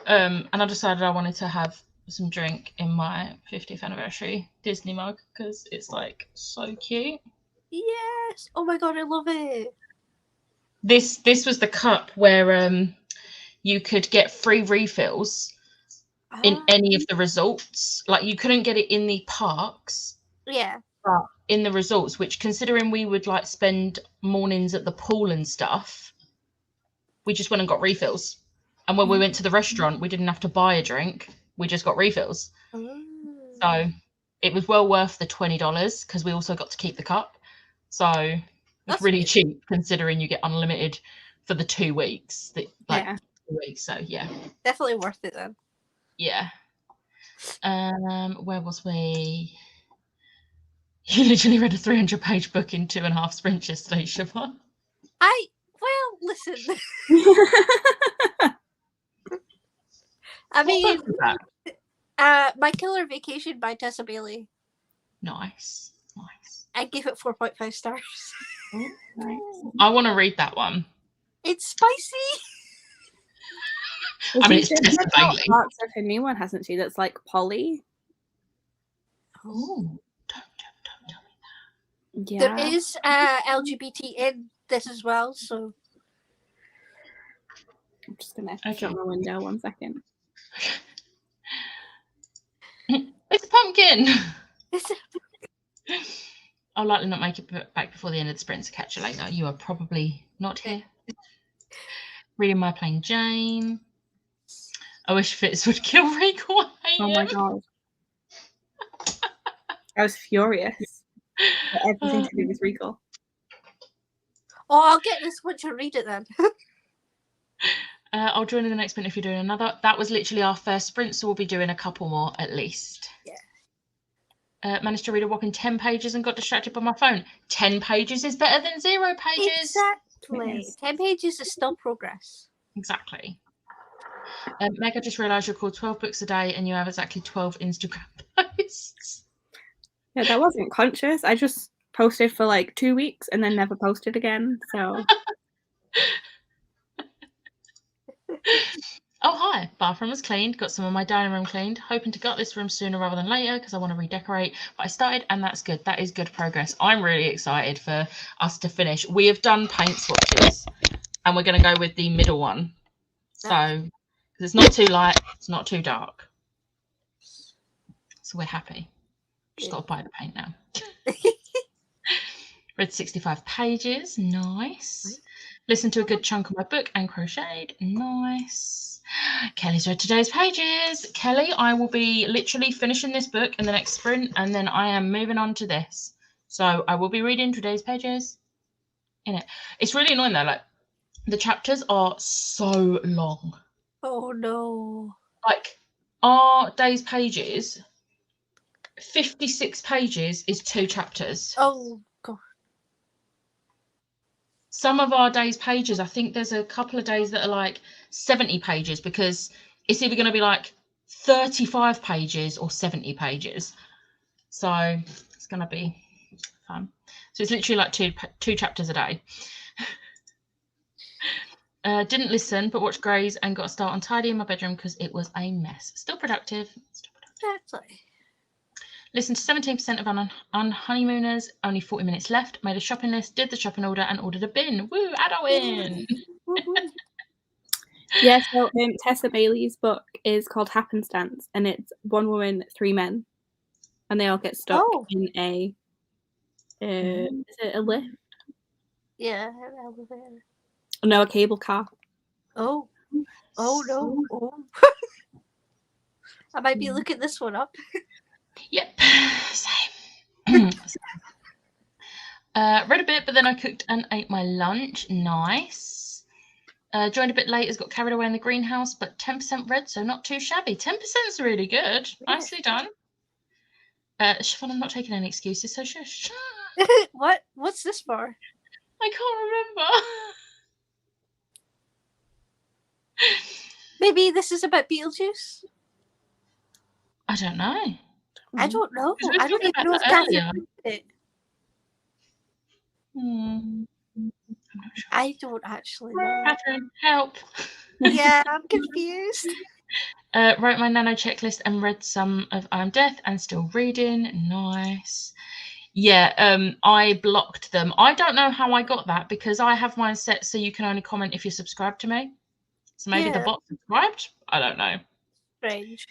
And I decided I wanted to have some drink in my 50th anniversary Disney mug because it's like so cute. Yes. Oh my god, I love it. This was the cup where you could get free refills in any of the resorts. Like you couldn't get it in the parks. Yeah. But in the resorts, which considering we would like spend mornings at the pool and stuff, we just went and got refills. And when we went to the restaurant, we didn't have to buy a drink. We just got refills. So it was well worth the $20 because we also got to keep the cup. So it's really cheap considering you get unlimited for the 2 weeks. 2 weeks. So yeah. Definitely worth it then. Yeah. Where was we? You literally read a 300-page book in 2.5 sprints yesterday, Siobhan. Well, listen. I mean, My Killer Vacation by Tessa Bailey. Nice. I gave it 4.5 stars. Nice. I want to read that one. It's spicy. I mean, it's Tessa Bailey. Parts of her new one, hasn't she? That's like Polly. Oh, don't tell me that. Yeah. There is LGBT in this as well, so I'm just gonna shut my window 1 second. It's a pumpkin. I'll likely not make it back before the end of the sprint to catch you later. You are probably not here. Reading My Plain Jane. I wish Fitz would kill Rico. Oh my god. I was furious. Everything to do with Regal. Oh, I'll get this once you read it then. I'll join in the next sprint if you're doing another. That was literally our first sprint, so we'll be doing a couple more at least. Yeah. Managed to read a whopping 10 pages and got distracted by my phone. 10 pages is better than 0 pages. Exactly. Yes. 10 pages is still progress. Exactly. Meg, I just realised you record 12 books a day and you have exactly 12 Instagram posts. Yeah, that wasn't conscious. I just posted for like 2 weeks and then never posted again. So. Oh, hi. Bathroom was cleaned. Got some of my dining room cleaned. Hoping to gut this room sooner rather than later because I want to redecorate. But I started and that's good. That is good progress. I'm really excited for us to finish. We have done paint swatches and we're going to go with the middle one. So, because it's not too light, it's not too dark. So we're happy. Just got to buy the paint now. Read 65 pages. Nice. Listened to a good chunk of my book and crocheted. Nice. Kelly's read today's pages. Kelly, I will be literally finishing this book in the next sprint and then I am moving on to this. So I will be reading today's pages. in it. It's really annoying though. Like the chapters are so long. Oh no. Like our day's pages, 56 pages is 2 chapters. Oh god. Some of our day's pages, I think there's a couple of days that are like 70 pages because it's either going to be like 35 pages or 70 pages. So it's going to be fun. So it's literally like two chapters a day. Didn't listen, but watched Grey's and got a start on tidying my bedroom because it was a mess. Still productive. Exactly. Listened to 17% of Honeymooners, only 40 minutes left. Made a shopping list, did the shopping order, and ordered a bin. Woo, Adowin! Yeah, so Tessa Bailey's book is called Happenstance, and it's 1 woman, 3 men, and they all get stuck in a is it a lift? Yeah, an elevator. No, a cable car. Oh no! Oh. I might be looking this one up. Yep, same. Read a bit, but then I cooked and ate my lunch. Nice. Joined a bit late, has got carried away in the greenhouse, but 10% read, so not too shabby. 10% is really good. Nicely done. Siobhan, I'm not taking any excuses, so shush. What's this for? I can't remember. Maybe this is about Beetlejuice? I don't know. I don't know. We were I don't talking even know about if that Catherine earlier. read it. I'm not sure. I don't actually know. Catherine, help. Yeah, I'm confused. Wrote my nano checklist and read some of I Am Death and still reading. Nice. Yeah, I blocked them. I don't know how I got that because I have mine set so you can only comment if you're subscribed to me. So maybe the bot subscribed? I don't know. Strange.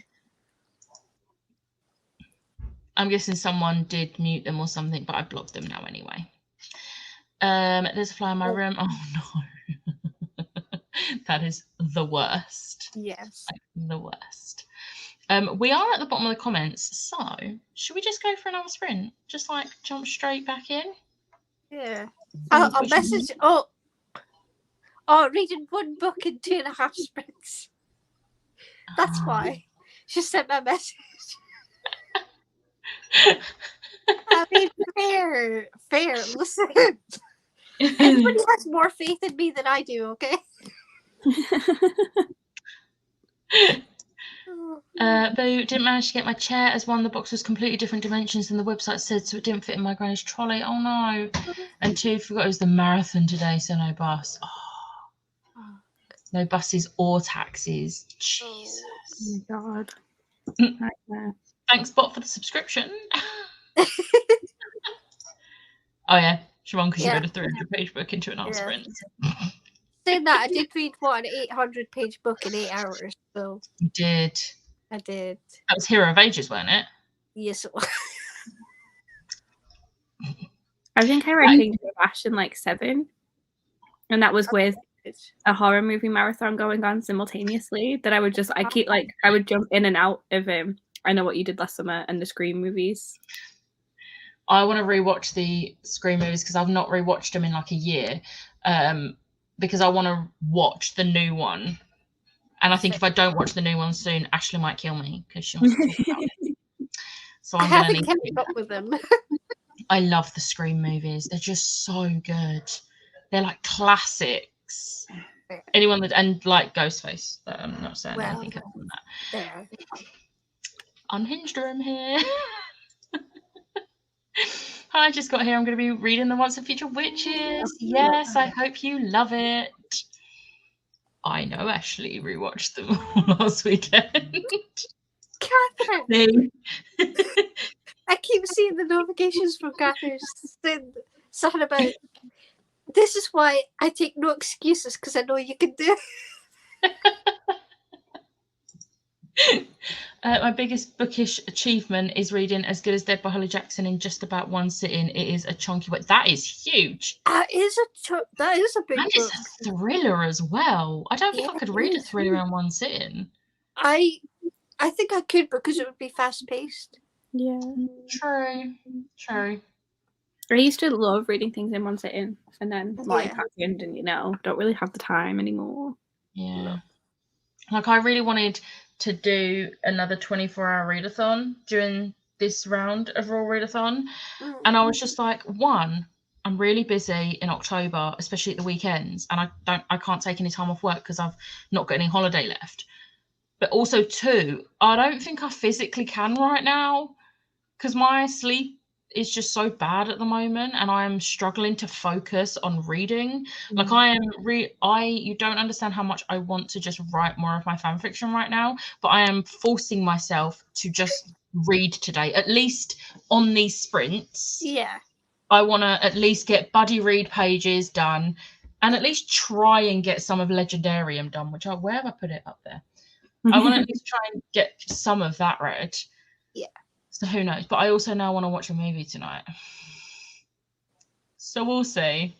I'm guessing someone did mute them or something, but I blocked them now anyway. There's a fly in my room. Oh no. That is the worst. Yes. Like, the worst. We are at the bottom of the comments, so should we just go for another sprint? Just like jump straight back in? Yeah. I'll message. Reading 1 book in 2.5 sprints. That's why. She sent me a message. I mean, fair. Listen. Everybody has more faith in me than I do, okay? Boo, didn't manage to get my chair as one of the box was completely different dimensions than the website said, so it didn't fit in my granny's trolley. Oh no. And 2, forgot it was the marathon today, so no bus. Oh. No buses or taxis. Jesus. Oh my god. Thanks, bot, for the subscription. Oh yeah, Siobhan, because you read a 300-page book into an hour sprint. Saying that, I did read an 800-page book in 8 hours. So You did. I did. That was Hero of Ages, wasn't it? Yes, it was. I think I read Kingdom of Ash in like 7, and that was with a horror movie marathon going on simultaneously. That I would jump in and out of I Know What You Did Last Summer and the Scream movies. I want to rewatch the Scream movies because I've not rewatched them in like a year. Because I want to watch the new one. And I think if I don't watch the new one soon, Ashley might kill me because she wants to talk about it. So I haven't kept up with them. I love the Scream movies. They're just so good. They're like classics. Anyone that, and like Ghostface, but I'm not saying anything else than that. Unhinged room here. Hi, I just got here. I'm going to be reading the Once and Future Witches. Yes, I hope you love it. I know Ashley rewatched them last weekend. Catherine! I keep seeing the notifications from Catherine saying something about, this is why I take no excuses because I know you can do it. My biggest bookish achievement is reading As Good as Dead by Holly Jackson in just about one sitting. It is a chunky book. That is huge. That is a big book. It's a thriller as well. I don't think I could read a thriller in one sitting. I think I could because it would be fast paced. Yeah. True. I used to love reading things in one sitting, and then life Yeah. happened, and don't really have the time anymore. Yeah. Like, I really wanted to do another 24-hour readathon during this round of Raw Readathon. And I was just like, one, I'm really busy in October, especially at the weekends, and I can't take any time off work because I've not got any holiday left. But also, two, I don't think I physically can right now because my sleep is just so bad at the moment, and I am struggling to focus on reading. Like, you don't understand how much I want to just write more of my fan fiction right now, but I am forcing myself to just read today, at least on these sprints. Yeah. I want to at least get buddy read pages done, and at least try and get some of Legendarium done, where have I put it up there? I want to at least try and get some of that read. Yeah. So who knows? But I also now want to watch a movie tonight. So we'll see.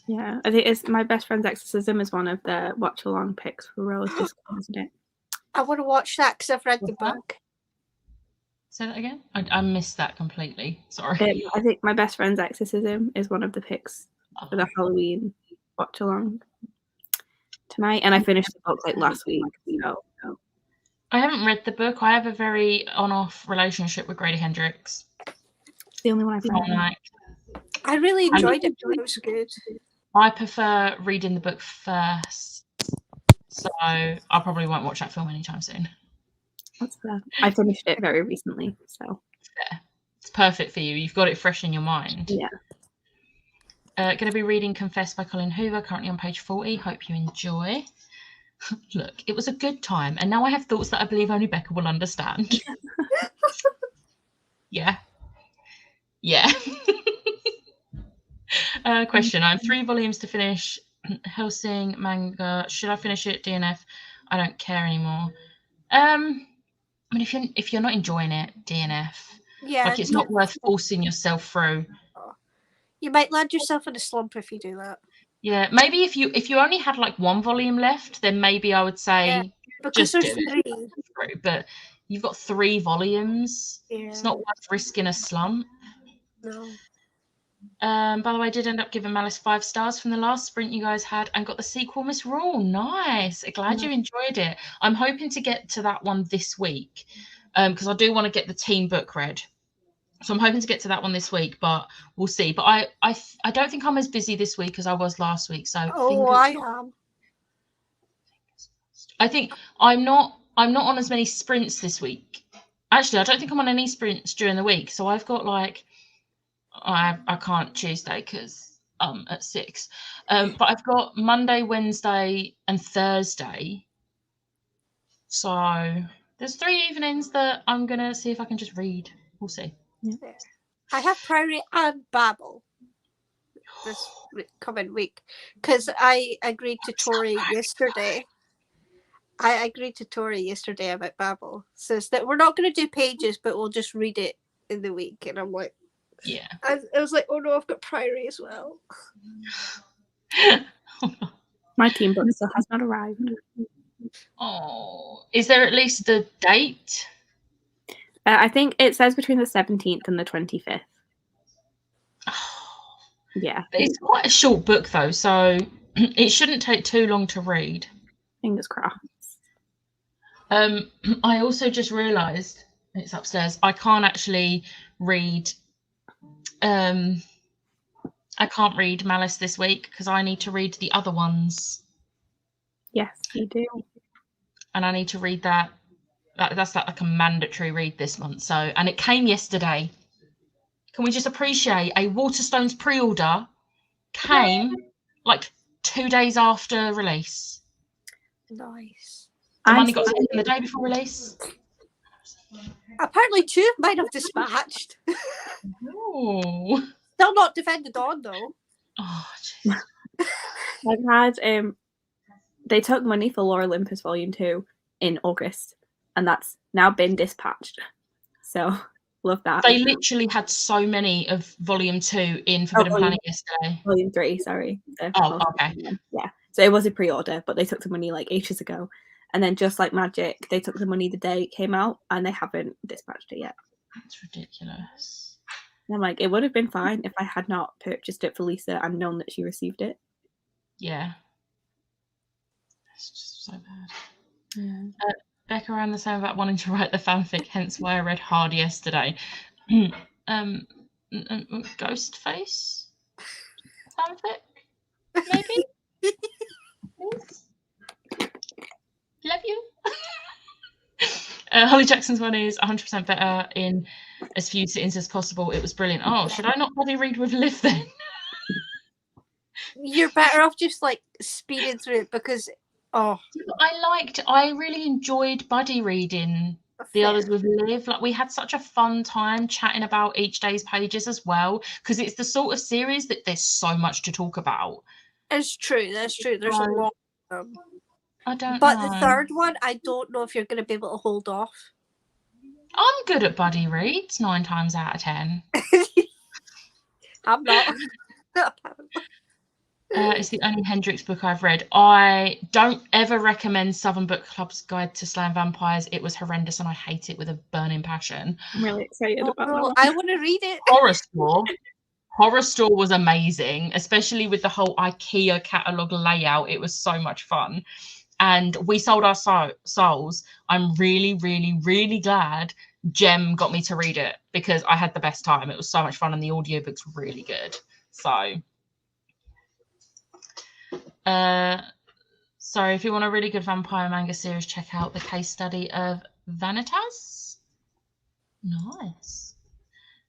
Yeah, I think it's My Best Friend's Exorcism is one of the watch along picks for Rose Discord, isn't it? I want to watch that because I've read the book. Say that again? I missed that completely. Sorry. I think My Best Friend's Exorcism is one of the picks for the Halloween watch along tonight, and I finished the book like last week. So. I haven't read the book. I have a very on-off relationship with Grady Hendrix. It's the only one I've read. I really enjoyed it. It was good. I prefer reading the book first, so I probably won't watch that film anytime soon. That's fair. I finished it very recently, so fair. It's perfect for you. You've got it fresh in your mind. Yeah. Going to be reading Confess by Colin Hoover, currently on page 40. Hope you enjoy. Look, it was a good time, and now I have thoughts that I believe only Becca will understand. Yeah. Question. I have 3 volumes to finish. Hellsing manga. Should I finish it? DNF. I don't care anymore. I mean, if you're not enjoying it, DNF. Yeah. Like, it's not worth forcing yourself through. You might land yourself in a slump if you do that. Yeah, maybe if you only had like 1 volume left, then maybe I would say because just there's do 3. it. But you've got 3 volumes. Yeah. It's not worth risking a slump. No. By the way, I did end up giving Malice 5 stars from the last sprint you guys had, and got the sequel, Miss Rule. Nice. Glad you enjoyed it. I'm hoping to get to that one this week, because I do want to get the team book read. So I'm hoping to get to that one this week, but we'll see. But I don't think I'm as busy this week as I was last week. So I am. I think I'm not on as many sprints this week. Actually, I don't think I'm on any sprints during the week. So I've got like I can't Tuesday because at 6. But I've got Monday, Wednesday, and Thursday. So there's 3 evenings that I'm gonna see if I can just read. We'll see. Yeah. I have Priory and Babel this coming week because I agreed to Tori yesterday. I agreed to Tori yesterday about Babel. Says that we're not going to do pages, but we'll just read it in the week. And I'm like, yeah. I was like, oh no, I've got Priory as well. My team book still has not arrived. Oh, is there at least a date? I think it says between the 17th and the 25th. Yeah. It's quite a short book, though, so it shouldn't take too long to read. Fingers crossed. I also just realised, it's upstairs, I can't actually read... I can't read Malice this week because I need to read the other ones. Yes, you do. And I need to read that. That's like a mandatory read this month. So, and it came yesterday. Can we just appreciate a Waterstones pre-order came like 2 days after release? Nice. The money got taken the day before release. Apparently 2 of mine have dispatched. Oh. Still not defended on though. Oh, jeez. I've had they took money for Lore Olympus Volume 2 in August, and that's now been dispatched. So love that. They literally had so many of Volume 2 in Forbidden Planet yesterday. Volume 3, sorry. Oh, okay. Yeah. So it was a pre-order, but they took the money like ages ago. And then just like magic, they took the money the day it came out, and they haven't dispatched it yet. That's ridiculous. And I'm like, it would have been fine if I had not purchased it for Lisa and known that she received it. Yeah. It's just so bad. Yeah. Becca ran the same about wanting to write the fanfic, hence why I read Hard yesterday. Ghostface fanfic, maybe? Please? Love you. Holly Jackson's one is 100% better in as few sittings as possible. It was brilliant. Oh, should I not bloody read with Liv then? You're better off just like speeding through it because I really enjoyed buddy reading the fair. others with Liv. Like we had such a fun time chatting about each day's pages as well, because it's the sort of series that there's so much to talk about. It's true. That's true. There's a lot of them. I don't But know. the third one, I don't know if you're going to be able to hold off. I'm good at buddy reads 9 times out of 10. I'm not. It's the only Hendrix book I've read. I don't ever recommend Southern Book Club's Guide to Slaying Vampires. It was horrendous and I hate it with a burning passion. I'm really excited about that one. I want to read it. Horror Store was amazing, especially with the whole IKEA catalogue layout. It was so much fun. And we sold our souls. I'm really, really, really glad Jem got me to read it because I had the best time. It was so much fun and the audiobook's really good. So if you want a really good vampire manga series, check out the case study of Vanitas. Nice.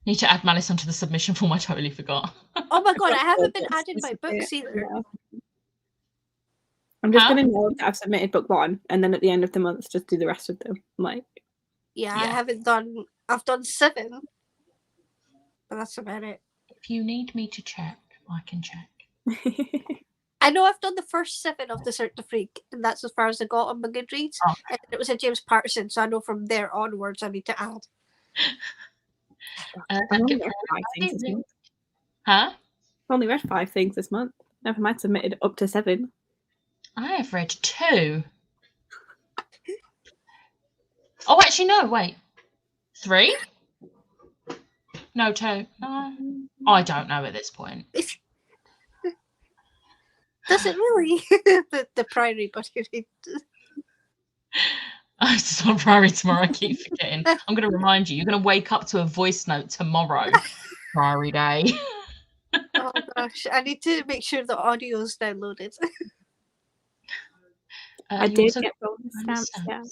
Need to add Malice onto the submission form. I totally forgot. Oh my god, I haven't been adding my books either. I'm just going to know that I've submitted book 1 and then at the end of the month just do the rest of them. Yeah, I haven't done. I've done 7, but that's about it. If you need me to check, I can check. I know I've done the first 7 of the Search the Freak, and that's as far as I got on my Goodreads. Oh. And it was a James Patterson, so I know from there onwards I need to add. Only read 5 things this month. Never mind submitted up to 7. I have read 2. Oh, actually, no, wait. 3? No, 2. No, I don't know at this point. Does it really? the Priory buddy. I start Priory tomorrow. I keep forgetting. I'm going to remind you. You're going to wake up to a voice note tomorrow. Priory Day. Oh gosh, I need to make sure the audio's downloaded. I did get bonus stamps, yeah.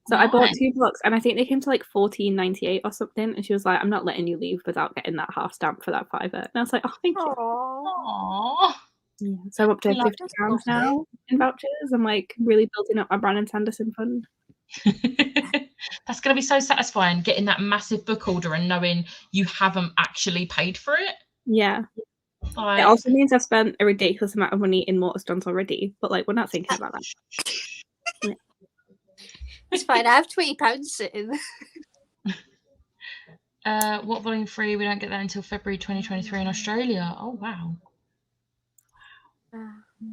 So I bought 2 books and I think they came to like $14.98 or something. And she was like, I'm not letting you leave without getting that half stamp for that $5. And I was like, oh, thank you. Aww. Yeah, so I'm up to £50 now in vouchers. I'm like really building up my Brandon Sanderson fund. That's going to be so satisfying, getting that massive book order and knowing you haven't actually paid for it. Yeah. It also means I've spent a ridiculous amount of money in Waterstones already, but like we're not thinking about that. Yeah. It's fine. I have £20 sitting. What volume 3? We don't get that until February 2023 in Australia. Oh wow.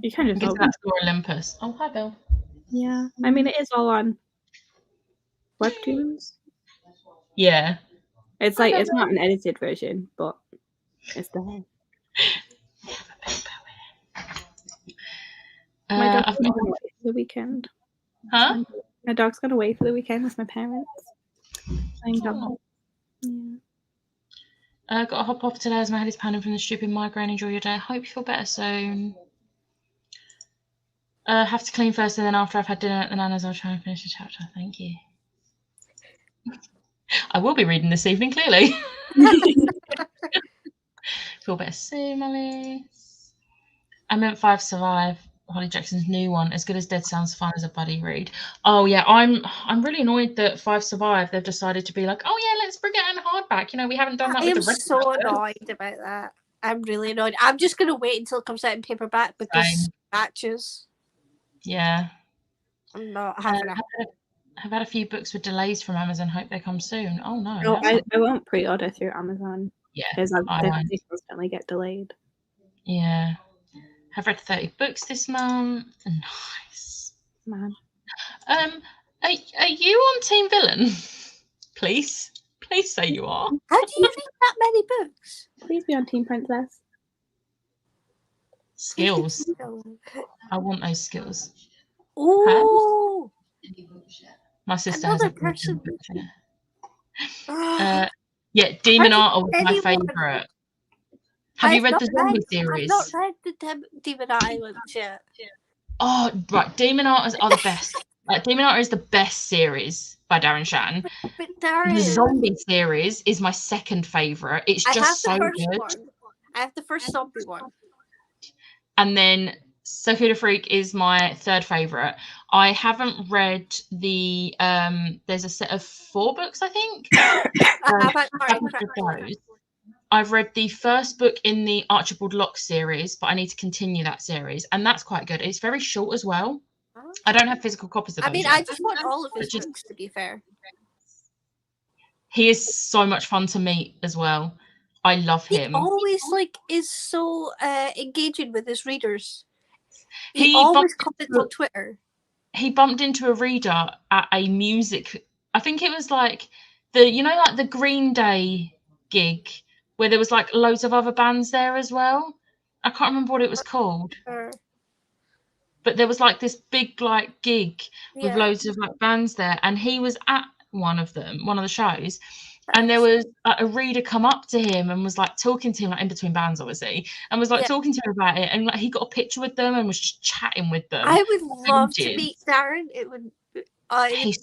You kind of that's for Olympus. Oh hi Bill. Yeah, I mean it is all on Webtoons. Yeah. It's like it's not an edited version, but it's there. My dog's gonna wait for the weekend. Huh? My dog's gonna wait for the weekend with my parents. Oh. Yeah. Got to hop off today as my head is pounding from the stupid migraine. Enjoy your day. Hope you feel better soon. Have to clean first and then after I've had dinner at the Nana's I'll try and finish the chapter. Thank you. I will be reading this evening, clearly. Feel better soon, Malice. I meant 5 Survive. Holly Jackson's new one, as good as Dead sounds fun as a buddy read. Oh yeah, I'm really annoyed that 5 Survive. They've decided to be like, oh yeah, let's bring it in hardback. You know, we haven't done that. I am so annoyed about that. I'm really annoyed. I'm just gonna wait until it comes out in paperback because matches. Yeah. I'm not having I've had a few books with delays from Amazon. Hope they come soon. Oh no. No, I won't pre-order through Amazon. Yeah. Because they constantly get delayed. Yeah. I've read 30 books this month. Nice. Man. Are you on Team Villain? Please. Please say you are. How do you read that many books? Please be on Team Princess. Skills. I want those skills. Oh, My sister another has a person. Yeah, Demon How Art did was my anyone- favourite. Have you I've read not the zombie I've series? not read the Demon Island yet. Oh, right. Demon Art are the best. Demon Art is the best series by Darren Shan. But there The is. zombie series is my second favourite. It's I have just the so first good. one. I have the first zombie one. And then Sophia the Freak is my third favourite. I haven't read the there's a set of 4 books, I think. I haven't read those. I've read the first book in the Archibald Locke series, but I need to continue that series, and that's quite good. It's very short as well. I don't have physical copies of those. I mean, yet. I just want all of his Just- books, to be fair. He is so much fun to meet as well. I love him. He always is so engaging with his readers. He He always bumped comments on Twitter. He bumped into a reader at a music. I think it was like the Green Day gig where there was like loads of other bands there as well. I can't remember what it was called. But there was like this big like gig with loads of like bands there, and he was at one of the shows, and there was a reader come up to him and was like talking to him, like in between bands obviously, and was like talking to him about it, and like he got a picture with them and was just chatting with them. I would love to meet Darren. It would. He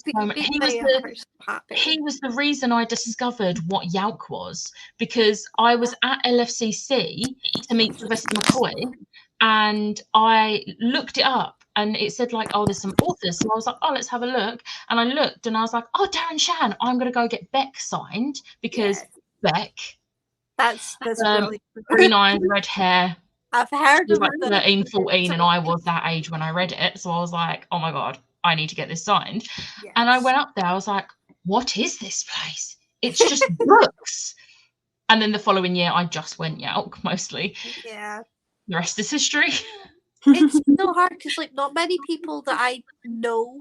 was the reason I discovered what Yalk was, because I was at LFCC to meet Sylvester McCoy, and I looked it up and it said like, oh, there's some authors. So I was like, oh, let's have a look. And I looked and I was like, oh, Darren Shan, I'm going to go get Beck signed, because Beck. That's brilliant. Green eyes, red hair. I've heard of like 13, 14, and I was that age when I read it. So I was like, oh my God, I need to get this signed. Yes. And I went up there. I was like, what is this place? It's just books. And then the following year, I just went Yalk mostly. Yeah. The rest is history. It's so hard because not many people that I know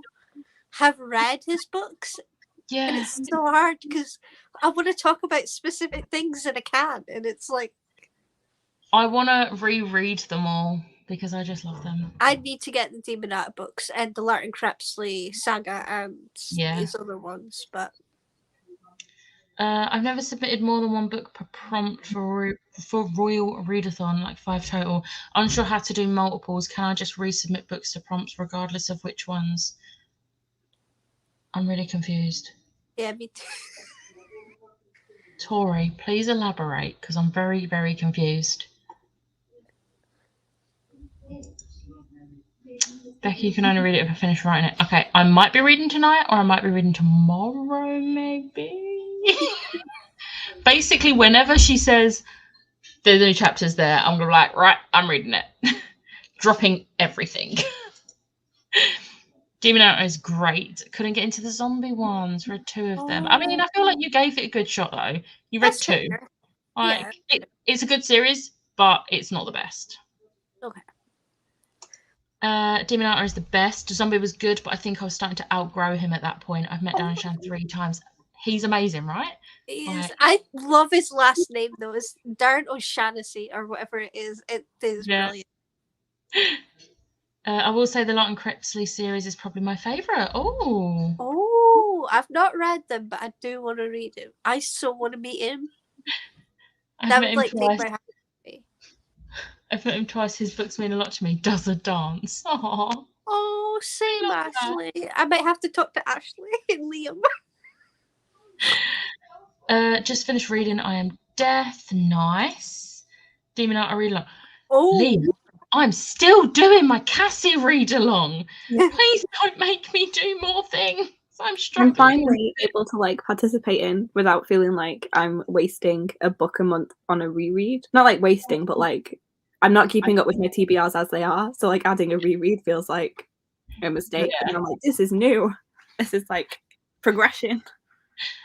have read his books. Yeah. And it's so hard because I want to talk about specific things and I can't. And it's like, I want to reread them all because I just love them. I need to get the Demon Art books and the Larton Crepsley saga and these other ones, but I've never submitted more than 1 book per prompt for Royal Readathon, like 5 total. Unsure how to do multiples. Can I just resubmit books to prompts regardless of which ones? I'm really confused. Yeah, me too. Tori, please elaborate because I'm very, very confused. Becky, you can only read it if I finish writing it. Okay, I might be reading tonight or I might be reading tomorrow, maybe. Basically, whenever she says there's new chapters there, I'm gonna be like, right, I'm reading it. Dropping everything. Demon Art is great. Couldn't get into the zombie ones. Read 2 of them. I mean, I feel like you gave it a good shot though. You read 2. Like it's a good series, but it's not the best. Okay. Demon Art is the best. Zombie was good, but I think I was starting to outgrow him at that point. I've met Darren Shan 3 times. He's amazing, right? He is. I love his last name though. It's Darren O'Shaughnessy or whatever it is. It is brilliant. I will say the Larton Crepsley series is probably my favourite. Oh, I've not read them, but I do want to read him. I so want to meet him. That would make my heart happy. I've met him twice. His books mean a lot to me. Does a dance. Aww. Oh, same Ashley. I might have to talk to Ashley and Liam. Just finished reading I Am Death. Nice. Demon Art I read along. Oh, Liam, I'm still doing my Cassie read along. Please don't make me do more things. I'm struggling. I'm finally able to participate in without feeling like I'm wasting a book a month on a reread. Not like wasting, but I'm not keeping up with my TBRs as they are. So adding a reread feels like a mistake. Yeah. And I'm like, this is new. This is progression.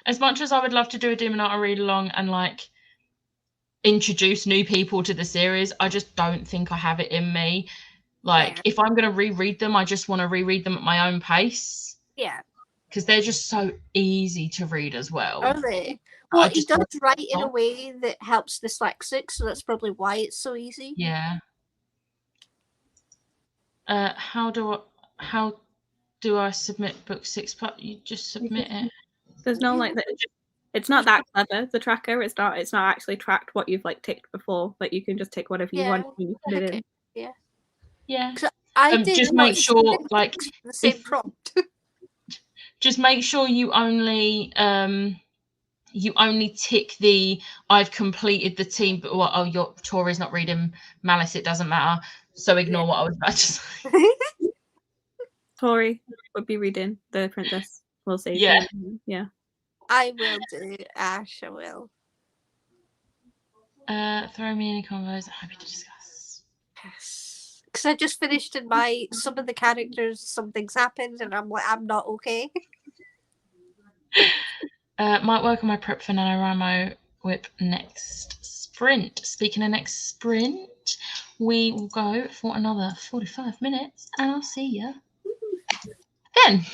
As much as I would love to do a Demon Art read along and introduce new people to the series, I just don't think I have it in me.., if I'm going to reread them, I just want to reread them at my own pace. Yeah. Yeah. Yeah. I just want to reread them at my own pace. Like, if I'm going to reread them, I just want to reread them at my own pace. Like, if I'm going to reread them, I just want to reread them at my own pace. Like, because they're just so easy to read as well. Are they? I Well, he just does don't write in a know. way that helps dyslexics, so that's probably why it's so easy. Yeah. How do I submit book 6 part? You just submit it. There's no like it's not that clever, the tracker. It's not actually tracked what you've like ticked before, but you can just tick whatever you want and you put it in. Yeah. Yeah. 'Cause I did Just make sure, like, the same prompt. just make sure you only tick the I've completed the team, but well, oh, your Tori's not reading Malice, it doesn't matter. So ignore what I was about to say. Tori would be reading The Princess Will Save Yeah. You. Yeah. I will do, Ash, I will. Throw me any combos. Happy to discuss. Yes. Because I just finished in some of the characters, something's happened, and I'm like, I'm not okay. Might work on my prep for NaNoWriMo whip next sprint. Speaking of next sprint, we will go for another 45 minutes, and I'll see you then.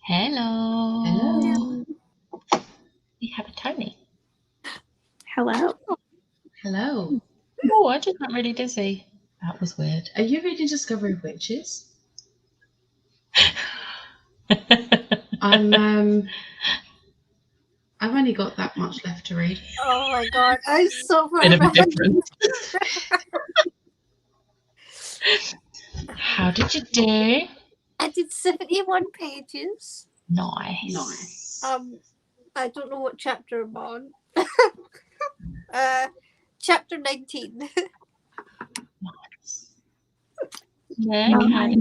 Hello. Hello. We have a Tony. Hello. Hello. Oh, I just got really dizzy. That was weird. Are you reading Discovery of Witches? I've only got that much left to read. Oh my god, I'm so far Bit of a behind. difference. How did you do? I did 71 pages. Nice. I don't know what chapter I'm on. Chapter 19. Yeah, okay.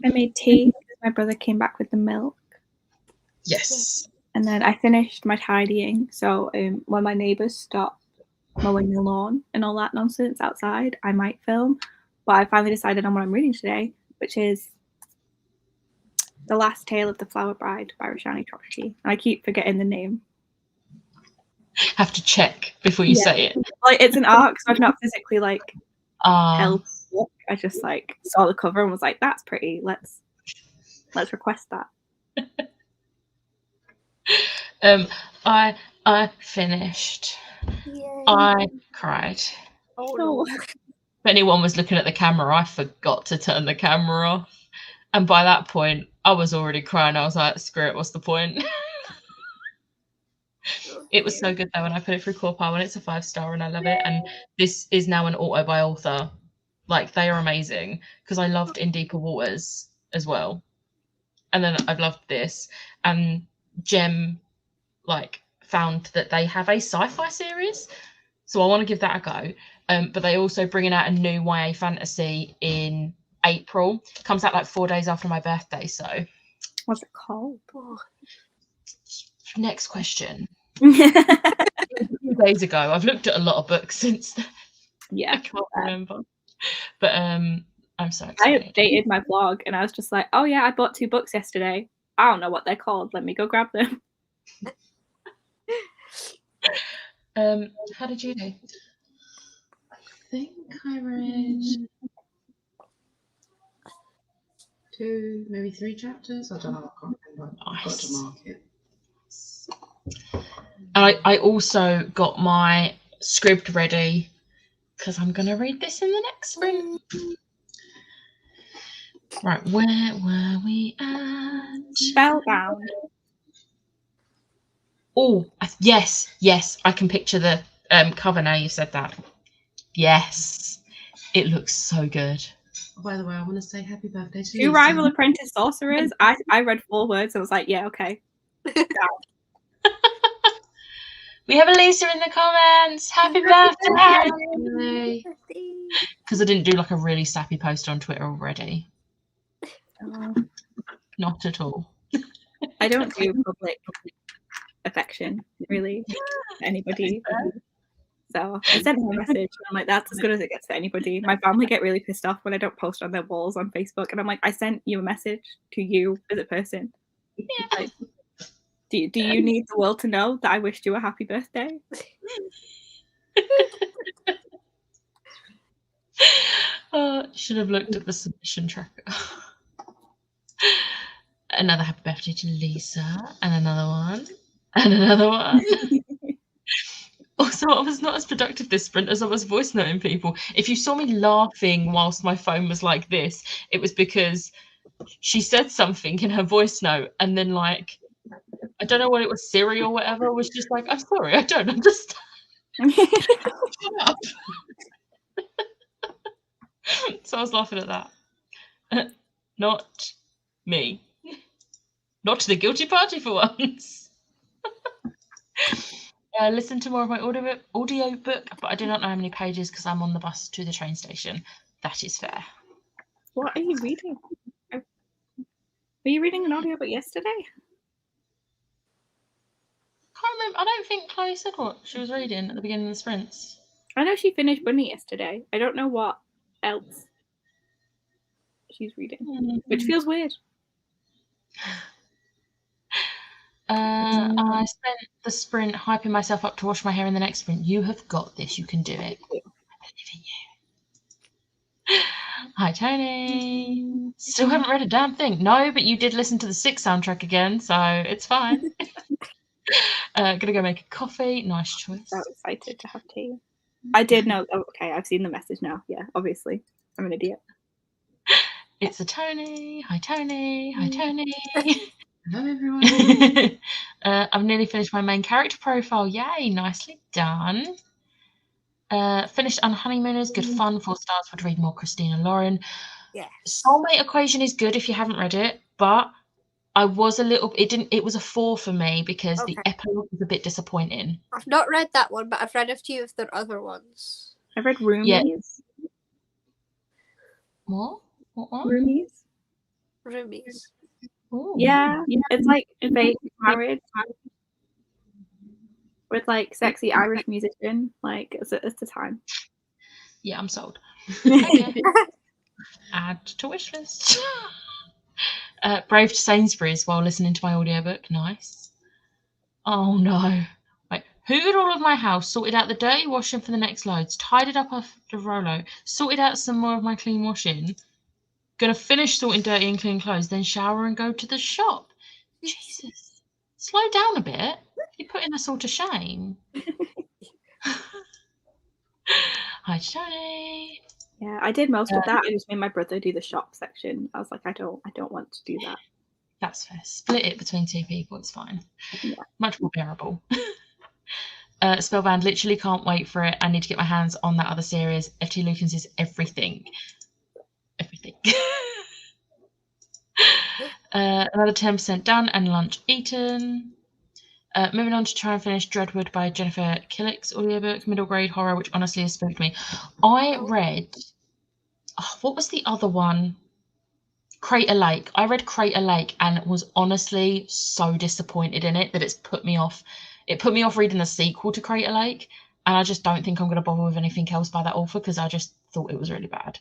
I made tea because my brother came back with the milk. Yes. And then I finished my tidying. So when my neighbours stop mowing the lawn and all that nonsense outside, I might film. But I finally decided on what I'm reading today, which is The Last Tale of the Flower Bride by Roshani Chokshi. I keep forgetting the name. Have to check before you say it. Like, it's an arc, so I've not physically held the book. I just saw the cover and was like, "That's pretty. Let's request that." I finished. Yay. I cried. Oh no. If anyone was looking at the camera, I forgot to turn the camera off. And by that point, I was already crying. I was like, screw it, what's the point? It was so good though, and I put it through CorePower, and it's a 5-star, and I love it. And this is now an auto by author. Like, they are amazing, because I loved In Deeper Waters as well. And then I've loved this. And Gem, found that they have a sci-fi series. So I want to give that a go. But they also bringing out a new YA fantasy in April. It comes out 4 days after my birthday. So What's it called? next question. A few days ago. I've looked at a lot of books since then. Yeah. I can't remember. But I'm so excited. I updated my blog and I was just like, oh yeah, I bought 2 books yesterday. I don't know what they're called. Let me go grab them. How did you do? I think I read 2, maybe 3 chapters. I don't know. I can't remember. I've got to mark it. And I also got my script ready because I'm going to read this in the next sprint. Right, where were we at? Spellbound. Oh, yes, I can picture the cover now you said that. Yes, it looks so good. Oh, by the way, I want to say happy birthday to 2 Lisa. rival apprentice sorcerers. I read 4 words and was like, yeah, okay. We have a Lisa in the comments. Happy birthday! Because I didn't do a really sappy post on Twitter already. Not at all. I don't do public affection, really, to anybody. So I sent her a message and I'm like, that's as good as it gets to anybody. My family get really pissed off when I don't post on their walls on Facebook. And I'm like, I sent you a message to you as a person. Yeah. Do you need the world to know that I wished you a happy birthday? Should have looked at the submission tracker. Another happy birthday to Lisa, and another one, and another one. Also, I was not as productive this sprint as I was voice noting people. If you saw me laughing whilst my phone was like this, it was because she said something in her voice note, and then I don't know what it was, Siri or whatever, was just like, I'm sorry, I don't understand. Shut up. So I was laughing at that. Not me. Not the guilty party for once. Listen to more of my audio book, but I do not know how many pages because I'm on the bus to the train station. That is fair. What are you reading? Were you reading an audiobook yesterday? Can't remember. I don't think Chloe said what she was reading at the beginning of the sprints. I know she finished Bunny yesterday. I don't know what else she's reading, which feels weird. I spent the sprint hyping myself up to wash my hair in the next sprint. You have got this. You can do it. I believe in you. Hi, Tony. Still haven't read a damn thing. No, but you did listen to the 6 soundtrack again, so it's fine. Gonna go make a coffee. Nice choice. So excited to have tea. I did know. Oh, okay, I've seen the message now. Yeah, obviously. I'm an idiot. It's a Tony. Hi, Tony. Hi, Tony. Hello, everyone. I've nearly finished my main character profile. Yay, nicely done. Finished on Honeymooners. Good fun. 4 stars. Would read more Christina Lauren. Yeah. Soulmate Equation is good if you haven't read it, but I was a little. It was a 4 for me because the epilogue was a bit disappointing. I've not read that one, but I've read a few of their other ones. I've read Roomies. Yeah. What? What one? Roomies. Ooh. Yeah, it's like fake marriage with like sexy Irish musician. Like it's a time. Yeah, I'm sold. Okay. Add to wish list. Brave to Sainsbury's while listening to my audiobook. Nice. Oh no. Wait, hoovered all of my house, sorted out the dirty washing for the next loads, tidied up after Rolo, sorted out some more of my clean washing. Gonna finish sorting dirty and clean clothes, then shower and go to the shop. Jesus. Slow down a bit. You're putting us all to shame. Hi, Tony. Yeah, I did most of that. I just made my brother do the shop section. I was like, I don't want to do that. That's fair. Split it between 2 people. It's fine. Yeah. Much more bearable. Spellbound, literally can't wait for it. I need to get my hands on that other series. FT Lucans is everything. Everything. Another 10% done and lunch eaten. Moving on to try and finish Dreadwood by Jennifer Killick's audiobook, middle grade horror, which honestly has spooked me. I read, what was the other one? Crater Lake. I read Crater Lake and was honestly so disappointed in it that it's put me off. It put me off reading the sequel to Crater Lake, and I just don't think I'm going to bother with anything else by that author because I just thought it was really bad.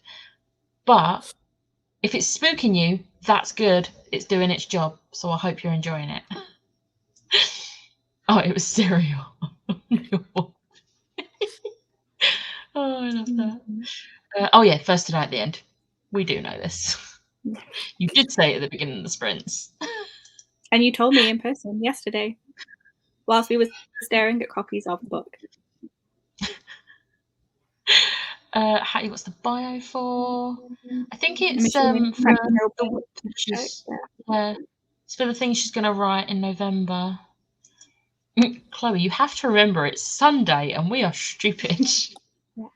But if it's spooking you, that's good. It's doing its job, so I hope you're enjoying it. Oh, it was cereal. Oh, I love that. Oh yeah, first tonight at the end. We do know this. You did say it at the beginning of the sprints. And you told me in person yesterday, whilst we were staring at copies of the book. Hattie, what's the bio for? I think it's it's for the thing she's going to write in November. Chloe, you have to remember it's Sunday and we are stupid. Yeah.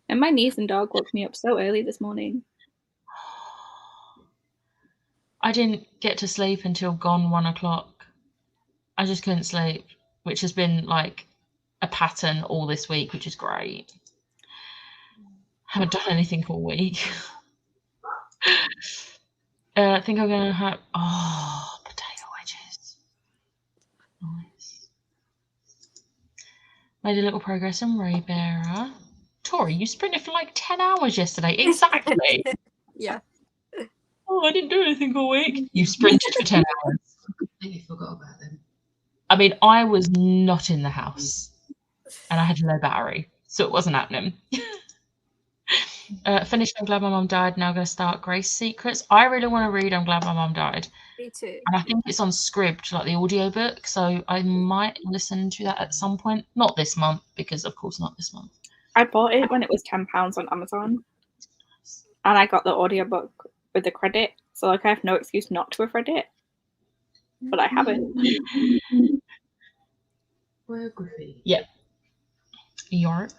And my niece and dog woke me up so early this morning. I didn't get to sleep until gone 1 o'clock. I just couldn't sleep, which has been like a pattern all this week, which is great. Haven't done anything all week. I think I'm going to have... Oh, potato wedges. Nice. Made a little progress in Raybearer. Tori, you sprinted for like 10 hours yesterday. Exactly. Yeah. Oh, I didn't do anything all week. You sprinted for 10 hours. I completely forgot about them. I mean, I was not in the house and I had low battery, so it wasn't happening. Finished I'm Glad My Mum Died. Now going to start Grace Secrets. I really want to read I'm Glad My Mum Died. Me too. And I think it's on Scribd, like the audiobook, so I might listen to that at some point. Not this month, because of course not this month. I bought it when it was £10 on Amazon. And I got the audiobook with the credit, so like I have no excuse not to have read it. But I haven't. Biography. Yeah. York.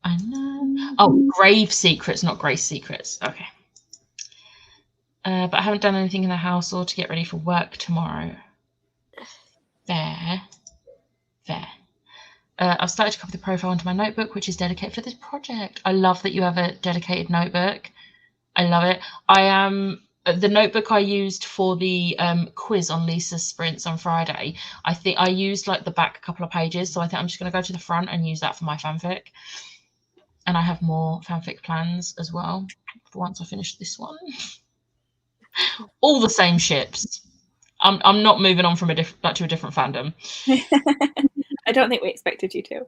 I know. Oh, Grave Secrets, not Grace Secrets. Okay. But I haven't done anything in the house or to get ready for work tomorrow. Fair. I've started to copy the profile onto my notebook, which is dedicated for this project. I love that you have a dedicated notebook. I love it. I am the notebook I used for the quiz on Lisa's sprints on Friday. I think I used like the back couple of pages, so I think I'm just going to go to the front and use that for my fanfic. And I have more fanfic plans as well for once I finish this one. All the same ships. I'm not moving on from to a different fandom. I don't think we expected you to.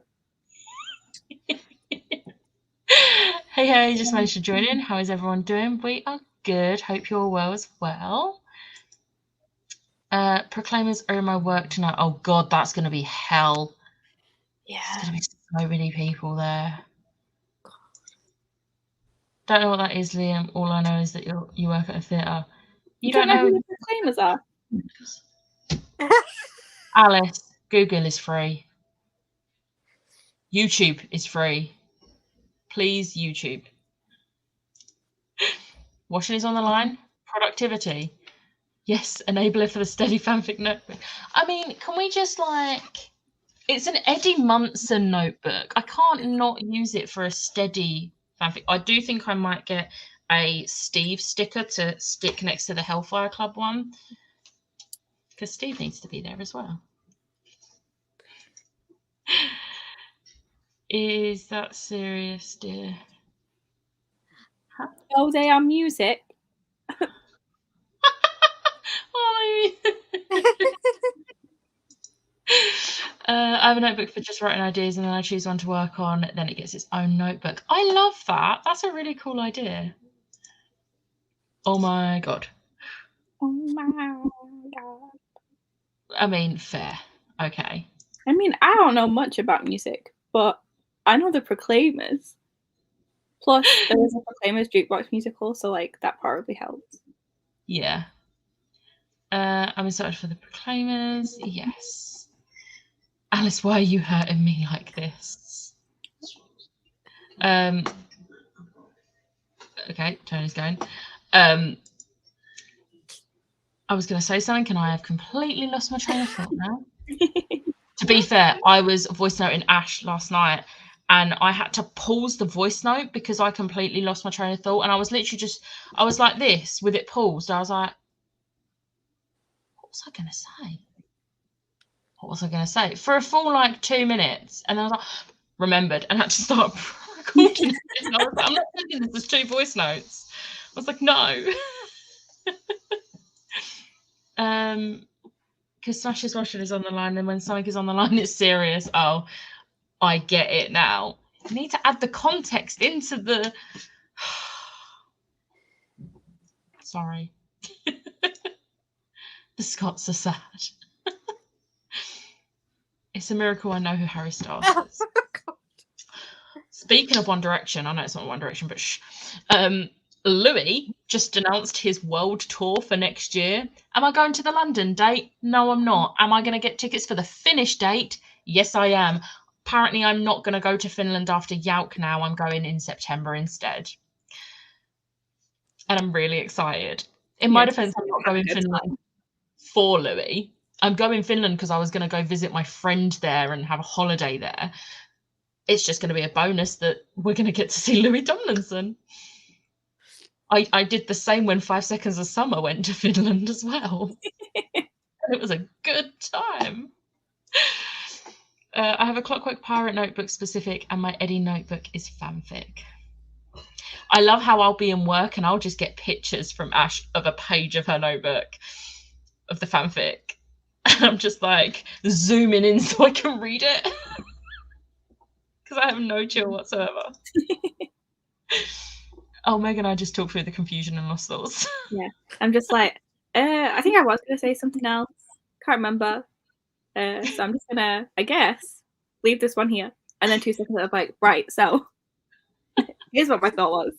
Hey, just managed to join in. How is everyone doing? We are good. Hope you're well as well. Proclaimers are in my work tonight. Oh God, that's going to be hell. Yeah. There's going to be so many people there. Don't know what that is, Liam. All I know is that you work at a theatre. You don't know who the Proclaimers are? Alice, Google is free. YouTube is free. Please, YouTube. Washing is on the line. Productivity. Yes, enabler for the steady fanfic notebook. I mean, can we just like... It's an Eddie Munson notebook. I can't not use it for a steady fanfic. I do think I might get a Steve sticker to stick next to the Hellfire Club one. Because Steve needs to be there as well. Is that serious, dear? Oh, they are music. I have a notebook for just writing ideas, and then I choose one to work on. Then it gets its own notebook. I love that. That's a really cool idea. Oh my God. Oh my God. I mean, fair. Okay. I mean, I don't know much about music, but I know the Proclaimers. Plus, there was a Proclaimers jukebox musical, so like that probably helps. Yeah. I'm excited for the Proclaimers. Yes. Alice, why are you hurting me like this? Okay, Tony's going. I was going to say something, and I have completely lost my train of thought now. To be fair, I was voice noting Ash last night, and I had to pause the voice note because I completely lost my train of thought. And I was literally I was like this with it paused. I was like, what was I going to say? What was I going to say? For a full like 2 minutes. And I was like, remembered, and had to start recording it. And I was like, I'm not thinking this is 2 voice notes. I was like, no. Because Smash's Russian is on the line, and when something is on the line, it's serious. Oh, I get it now. I need to add the context into the... Sorry. The Scots are sad. It's a miracle I know who Harry Styles is. Speaking of One Direction, I know it's not One Direction, but Louis just announced his world tour for next year. Am I going to the London date? No, I'm not. Am I going to get tickets for the Finnish date? Yes, I am. Apparently, I'm not going to go to Finland after Yauk now. I'm going in September instead. And I'm really excited. In my defense, I'm not going to Finland for Louis. I'm going Finland because I was going to go visit my friend there and have a holiday there. It's just going to be a bonus that we're going to get to see Louis Tomlinson. I did the same when 5 Seconds of Summer went to Finland as well. It was a good time. I have a Clockwork Pirate notebook specific, and my Eddie notebook is fanfic. I love how I'll be in work and I'll just get pictures from Ash of a page of her notebook of the fanfic. And I'm just like zooming in so I can read it. Because I have no chill whatsoever. Oh, Meg and I just talked through the confusion and lost thoughts. Yeah, I'm just like, I think I was going to say something else. Can't remember. So I'm just going to, I guess, leave this one here. And then 2 seconds later, I'm like, right, so here's what my thought was.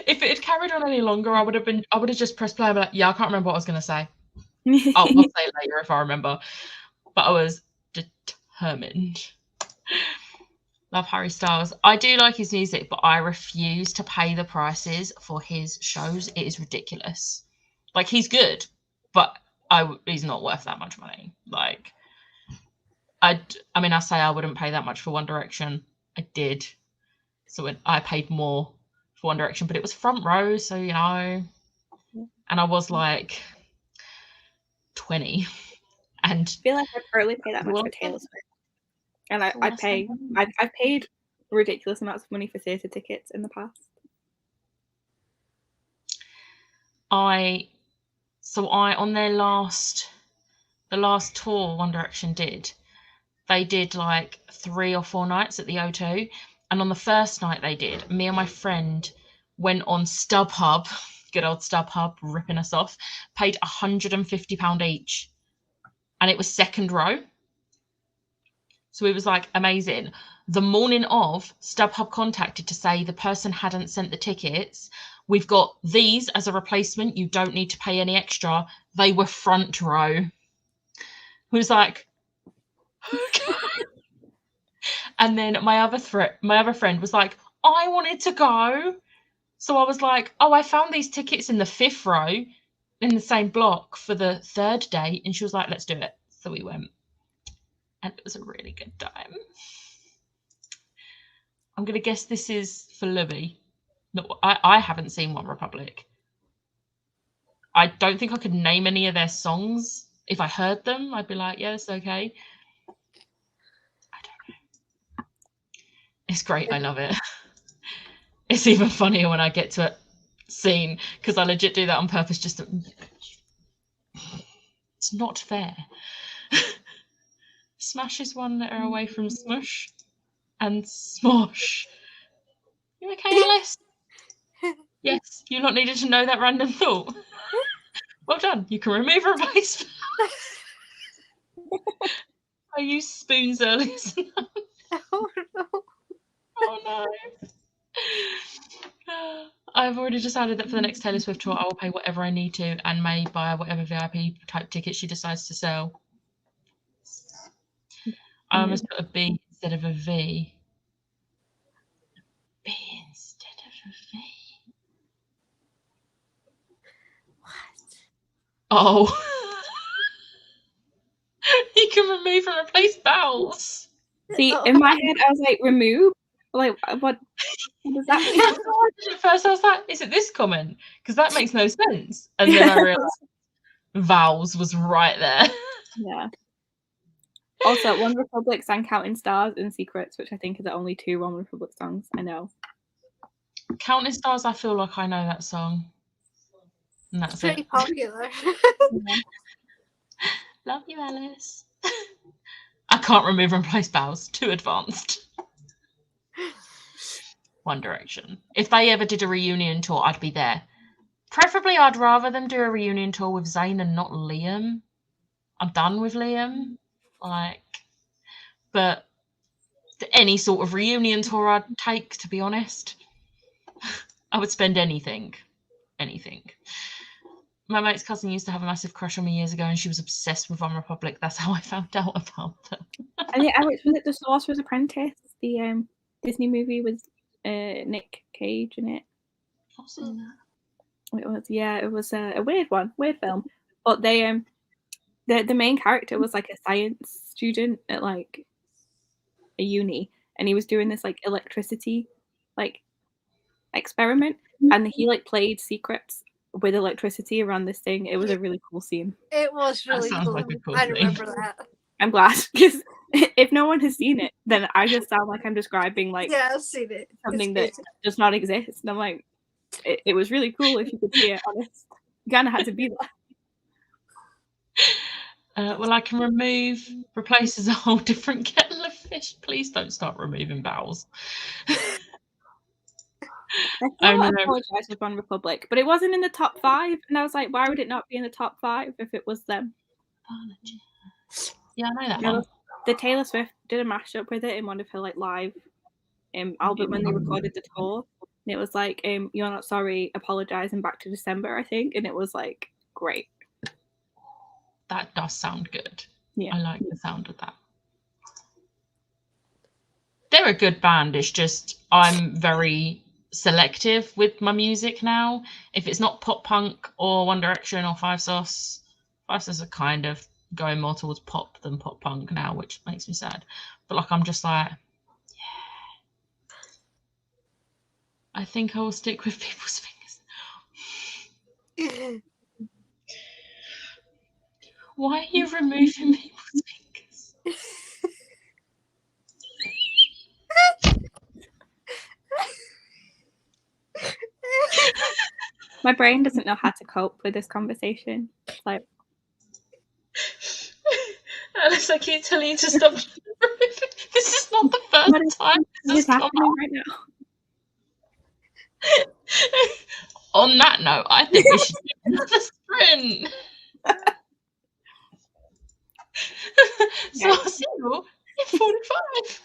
If it had carried on any longer, I would have just pressed play and be like, yeah, I can't remember what I was going to say. I'll say it later if I remember. But I was determined. Love Harry Styles. I do like his music, but I refuse to pay the prices for his shows. It is ridiculous. Like, he's good, but he's not worth that much money. Like, I mean, I say I wouldn't pay that much for One Direction. I did. So I paid more for One Direction, but it was front row, so, you know. And I was like 20. And I feel like I probably pay that much for Taylor Swift. And I've paid ridiculous amounts of money for theatre tickets in the past. on their last tour One Direction did, they did like 3 or 4 nights at the O2, And on the first night they did, me and my friend went on StubHub, good old StubHub, ripping us off, paid £150 each. And it was second row. So it was like amazing. The morning of, StubHub contacted to say the person hadn't sent the tickets. We've got these as a replacement. You don't need to pay any extra. They were front row. Who was like, okay. And then my other friend was like, I wanted to go. So I was like, oh, I found these tickets in the 5th row in the same block for the 3rd day. And she was like, let's do it. So we went. And it was a really good time. I'm going to guess this is for Libby. No, I haven't seen One Republic. I don't think I could name any of their songs. If I heard them, I'd be like, yeah, it's okay. I don't know. It's great. I love it. It's even funnier when I get to a scene because I legit do that on purpose just to... It's not fair. Smash is 1 letter away from Smush and Smosh. You okay, Alice? Yes, you lot needed to know that random thought. Well done. You can remove or replace. I used spoons earlier. Oh no. Oh no. I've already decided that for the next Taylor Swift tour, I will pay whatever I need to and may buy whatever VIP type ticket she decides to sell. I almost put a B instead of a V. B instead of a V. What? Oh. You can remove and replace vowels. See, in my head, I was like, remove? Like, what does that mean? At first, I was like, is it this comment? Because that makes no sense. And then I realised vowels was right there. Yeah. Also, One Republic sang Counting Stars and Secrets, which I think are the only 2 One Republic songs I know. Counting Stars, I feel like I know that song. And that's Pretty it. popular. Yeah. Love you, Alice. I can't remove and replace vowels. Too advanced. One Direction. If they ever did a reunion tour, I'd be there. Preferably, I'd rather them do a reunion tour with Zayn and not Liam. I'm done with Liam. But any sort of reunion tour I'd take, to be honest. I would spend anything. My mate's cousin used to have a massive crush on me years ago and she was obsessed with One Republic. That's how I found out about them. I think was it The Sorcerer's Apprentice, the Disney movie with Nick Cage in it? I've seen that. It was a weird film. But they the main character was like a science student at like a uni, and he was doing this like electricity like experiment, and he like played secrets with electricity around this thing. It was a really cool scene. It was really sounds cool. like a cool I thing. remember that. I'm glad, because if no one has seen it, then I just sound like I'm describing like Yeah, I've seen it. something that does not exist. And I'm like, it was really cool if you could see it, honest. You kind of had to be there. Well, I can replace as a whole different kettle of fish. Please don't start removing vowels. I apologize with One Republic, but it wasn't in the top 5, and I was like, why would it not be in the top 5 if it was them? Yeah, I know that one. The Taylor Swift did a mashup with it in one of her like live album when they recorded the tour, and it was like You're Not Sorry, Apologize, and Back to December, I think, and it was like great. That does sound good. Yeah, I like the sound of that. They're a good band. It's just I'm very selective with my music now. If it's not pop punk or One Direction or Five Sauce are kind of going more towards pop than pop punk now, which makes me sad. But like I'm just like, yeah, I think I will stick with People's Fingers. Why are you removing People's Fingers? my brain doesn't know how to cope with this conversation. It's like, Alice, I keep telling you to stop. This This is not the What first time is this has come happening up. right now? On that note, I think we should do the sprint. So I'll see you in 45.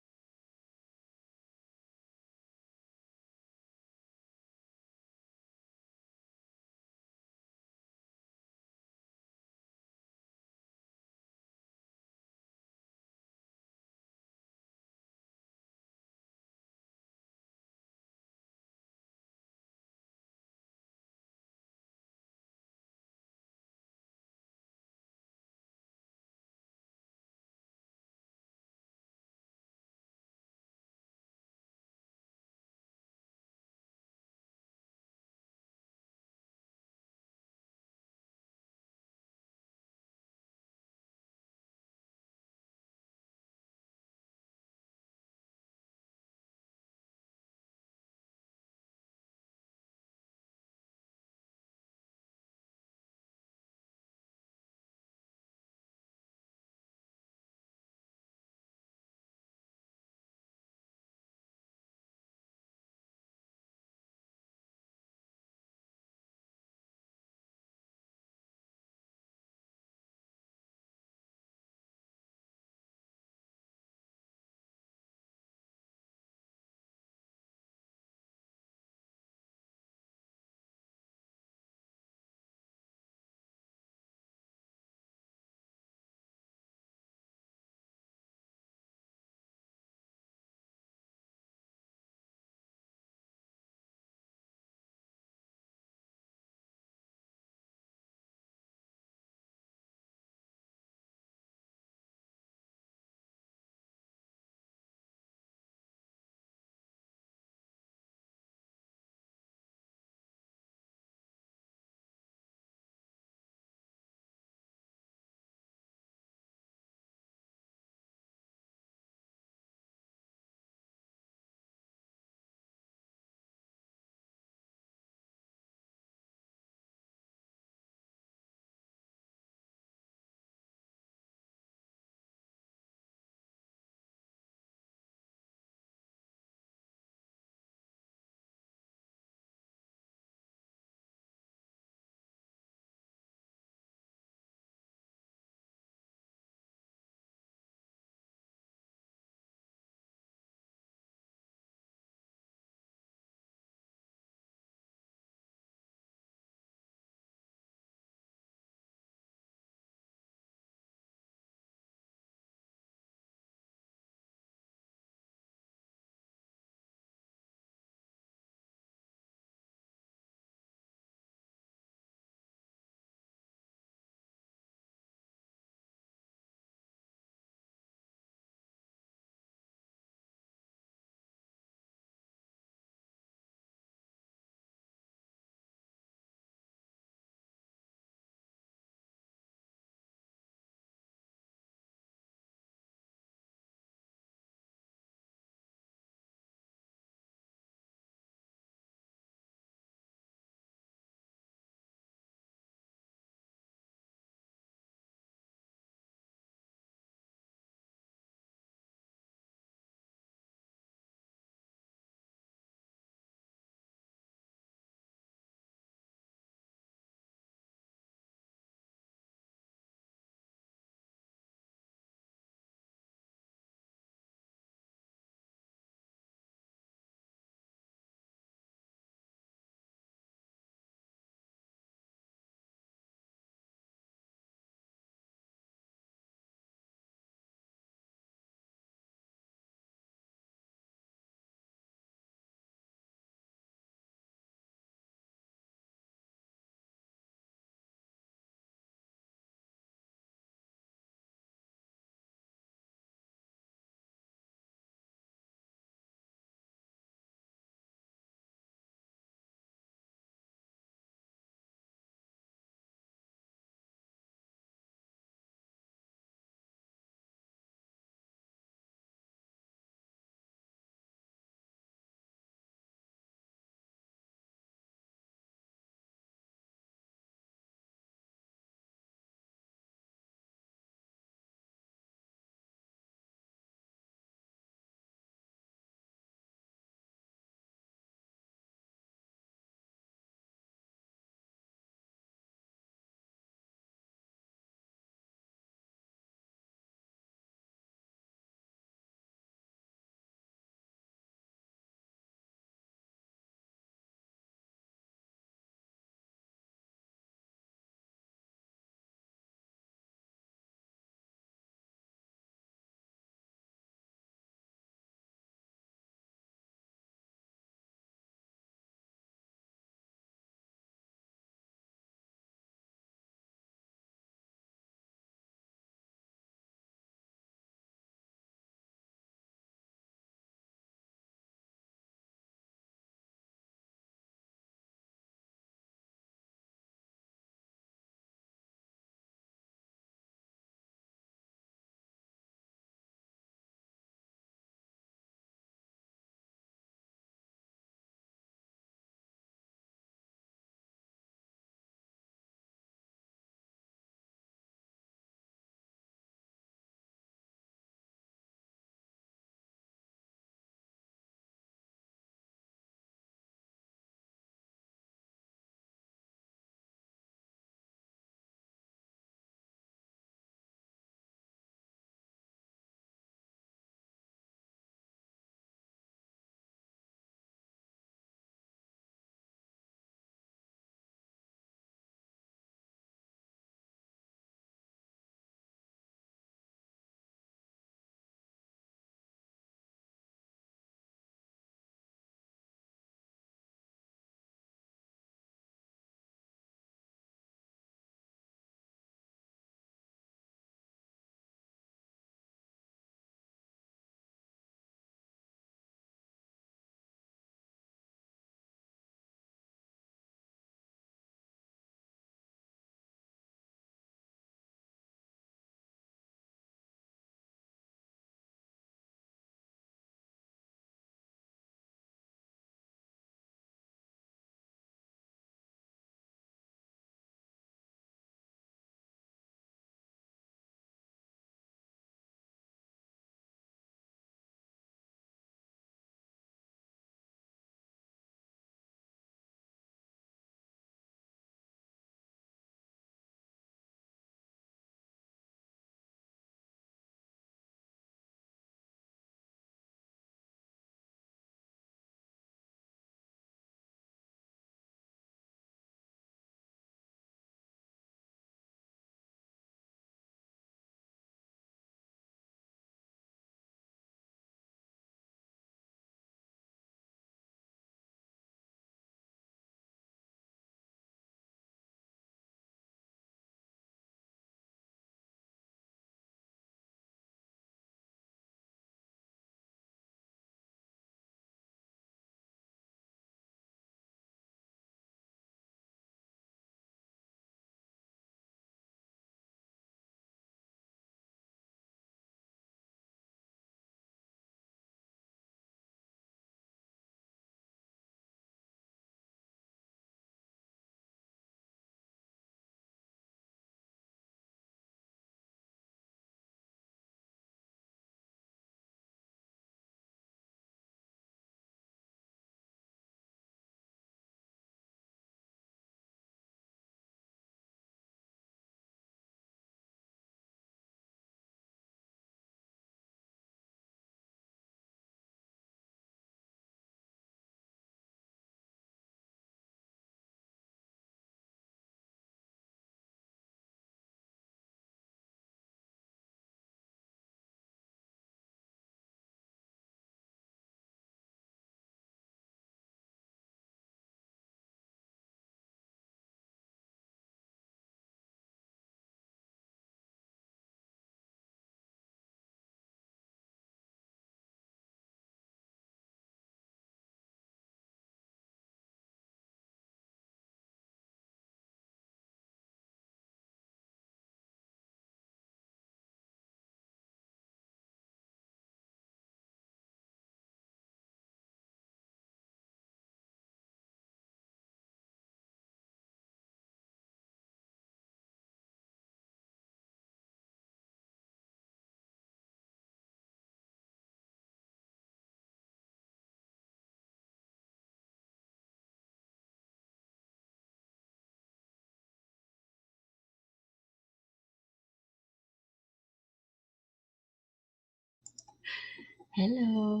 Hello.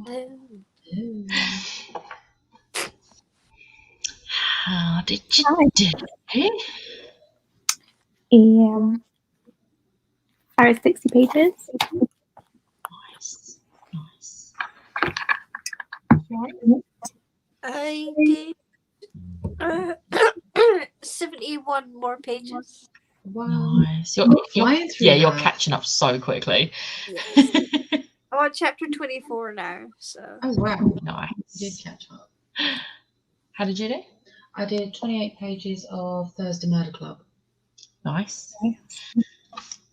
Oh. How did you Hi. do? I read 60 pages. Nice. Nice. Right. I did 71 more pages. Wow. Nice. You're Flying through you're that. catching up so quickly. Yes. I'm on chapter 24 now, so. Oh, wow. Nice. You did catch up. How did you do? I did 28 pages of Thursday Murder Club. Nice.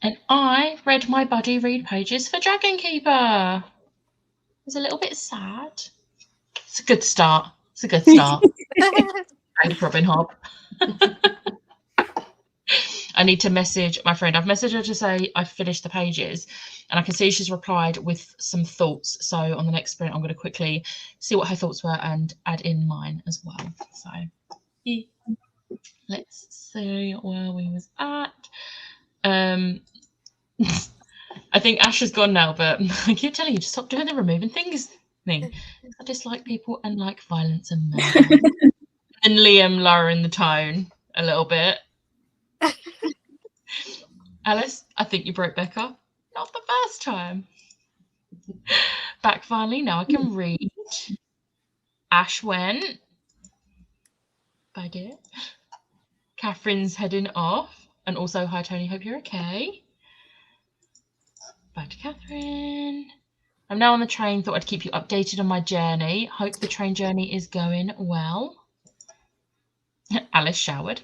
And I read my buddy read pages for Dragon Keeper. It was a little bit sad. It's a good start. It's a good start. Thank you, Robin Hobb. I need to message my friend. I've messaged her to say I've finished the pages, and I can see she's replied with some thoughts. So on the next sprint, I'm going to quickly see what her thoughts were and add in mine as well. So yeah. Let's see where we was at. I think Ash has gone now, but I keep telling you to stop doing the removing things thing. I dislike people and like violence and murder. And Liam lowering the tone a little bit. Alice, I think you broke Becca. Not the first time. Back finally, now I can read. Ash went. I did. Catherine's heading off. And also, hi Tony, hope you're okay. Bye to Catherine. I'm now on the train, thought I'd keep you updated on my journey. Hope the train journey is going well. Alice showered.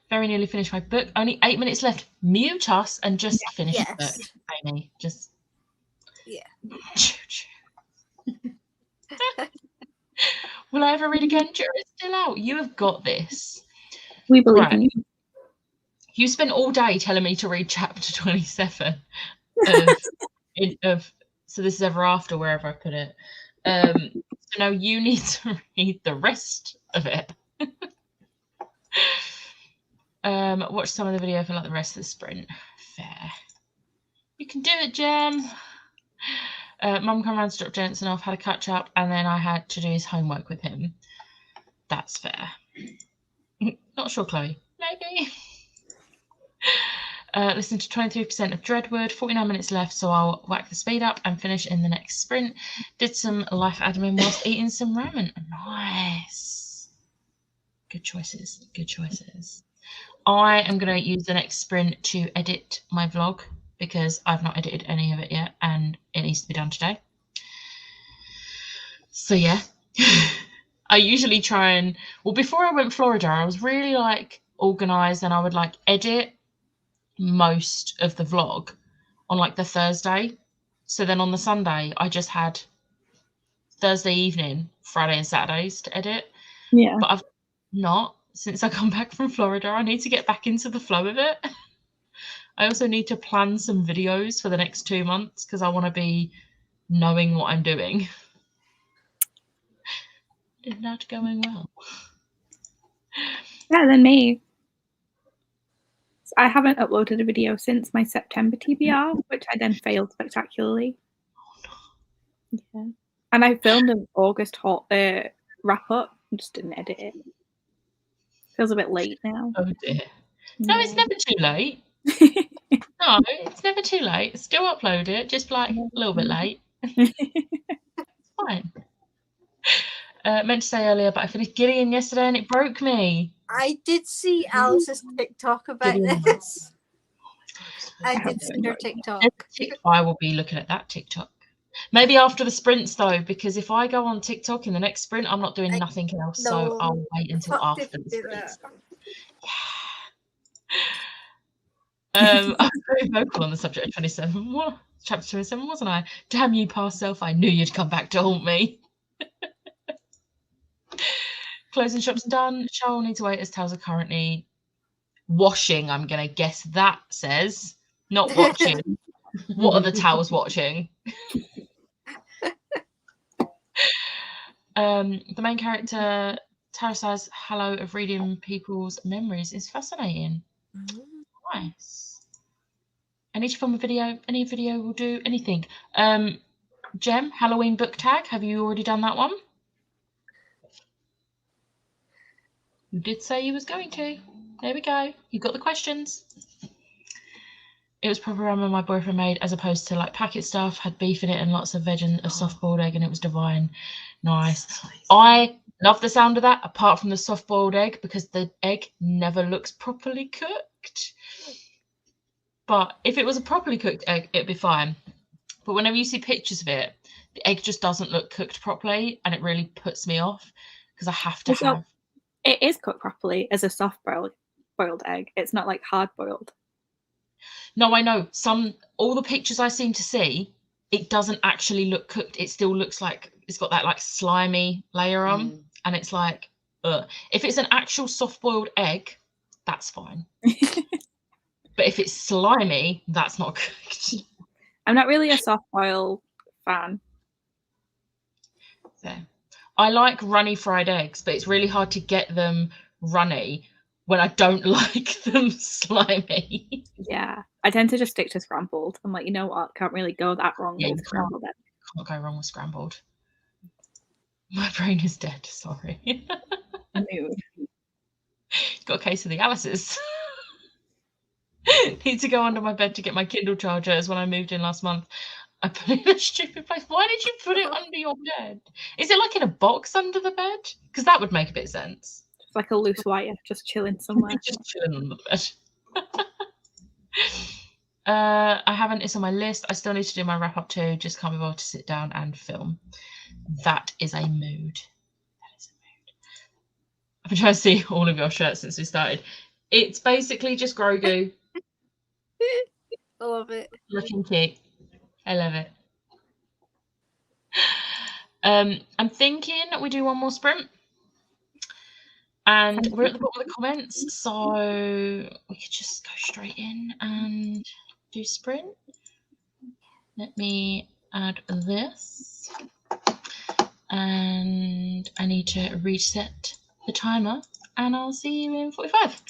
Very nearly finished my book. Only 8 minutes left. Mute us and just finish the book, Amy. Just. Yeah. Will I ever read again? Jury's still out. You have got this. We believe in you. You spent all day telling me to read chapter 27 of So This Is Ever After, wherever I put it. So now you need to read the rest of it. Watch some of the video for like the rest of the sprint. Fair. You can do it, Jem. Mum came around to drop Jensen off, had a catch up, and then I had to do his homework with him. That's fair. Not sure, Chloe. Maybe. Listen to 23% of Dreadwood. 49 minutes left, so I'll whack the speed up and finish in the next sprint. Did some life admin whilst eating some ramen. Nice. Good choices. Good choices. I am going to use the next sprint to edit my vlog because I've not edited any of it yet and it needs to be done today. So yeah, I usually try and, well, before I went Florida, I was really like organized and I would like edit most of the vlog on like the Thursday. So then on the Sunday, I just had Thursday evening, Friday and Saturdays to edit. Yeah. But I've not. Since I come back from Florida, I need to get back into the flow of it. I also need to plan some videos for the next 2 months because I want to be knowing what I'm doing. Is that going well? Better than me. I haven't uploaded a video since my September TBR, which I then failed spectacularly. Yeah. And I filmed an August wrap up and just didn't edit it. Feels a bit late now. Oh dear. No, it's never too late. No, it's never too late. Still upload it, just like a little bit late. It's fine. Meant to say earlier, but I finished Gideon yesterday and it broke me. I did see Alice's TikTok about this. I did see her TikTok. I will be looking at that TikTok. Maybe after the sprints though, because if I go on TikTok in the next sprint, I'm not doing nothing else. No, so I'll wait until after the do sprints. that. I was very vocal on the subject of 27. What? Chapter 27, wasn't I? Damn you, past self. I knew you'd come back to haunt me. Closing shop's done. Charles needs to wait as towels are currently washing. I'm going to guess that says. Not watching. What are the towels watching? The main character, Tarasa's Hello of reading people's memories is fascinating. Nice. Any film a video, any video will do, anything. Jem, Halloween book tag. Have you already done that one? You did say you was going to. There we go. You got the questions. It was proper ramen my boyfriend made, as opposed to like packet stuff. Had beef in it and lots of veg and a soft boiled egg, and it was divine. Nice. I love the sound of that, apart from the soft boiled egg, because the egg never looks properly cooked. But if it was a properly cooked egg, it'd be fine. But whenever you see pictures of it, the egg just doesn't look cooked properly, and it really puts me off because I have to have. It is cooked properly as a soft boiled egg. It's not like hard boiled. No, I know. All the pictures I seem to see, it doesn't actually look cooked. It still looks like it's got that like slimy layer on, and it's like, ugh. If it's an actual soft boiled egg, that's fine. But if it's slimy, that's not cooked. I'm not really a soft boil fan. So, I like runny fried eggs, but it's really hard to get them runny when I don't like them slimy. Yeah, I tend to just stick to scrambled. I'm like, you know what? Can't really go that wrong with scrambled egg. Can't go wrong with scrambled. My brain is dead. Sorry. Mood. Got a case of the Alice's. Need to go under my bed to get my Kindle chargers. When I moved in last month, I put it in a stupid place. Why did you put it under your bed? Is it like in a box under the bed? Because that would make a bit of sense. Just like a loose wire, just chilling somewhere. Just chilling under the bed. I haven't. It's on my list. I still need to do my wrap up too. Just can't be bothered to sit down and film. That is a mood. That is a mood. I've been trying to see all of your shirts since we started. It's basically just Grogu. I love it. Looking cute. I love it. I'm thinking we do one more sprint. And we're at the bottom of the comments, so we could just go straight in and do sprint. Let me add this. And I need to reset the timer, and I'll see you in 45.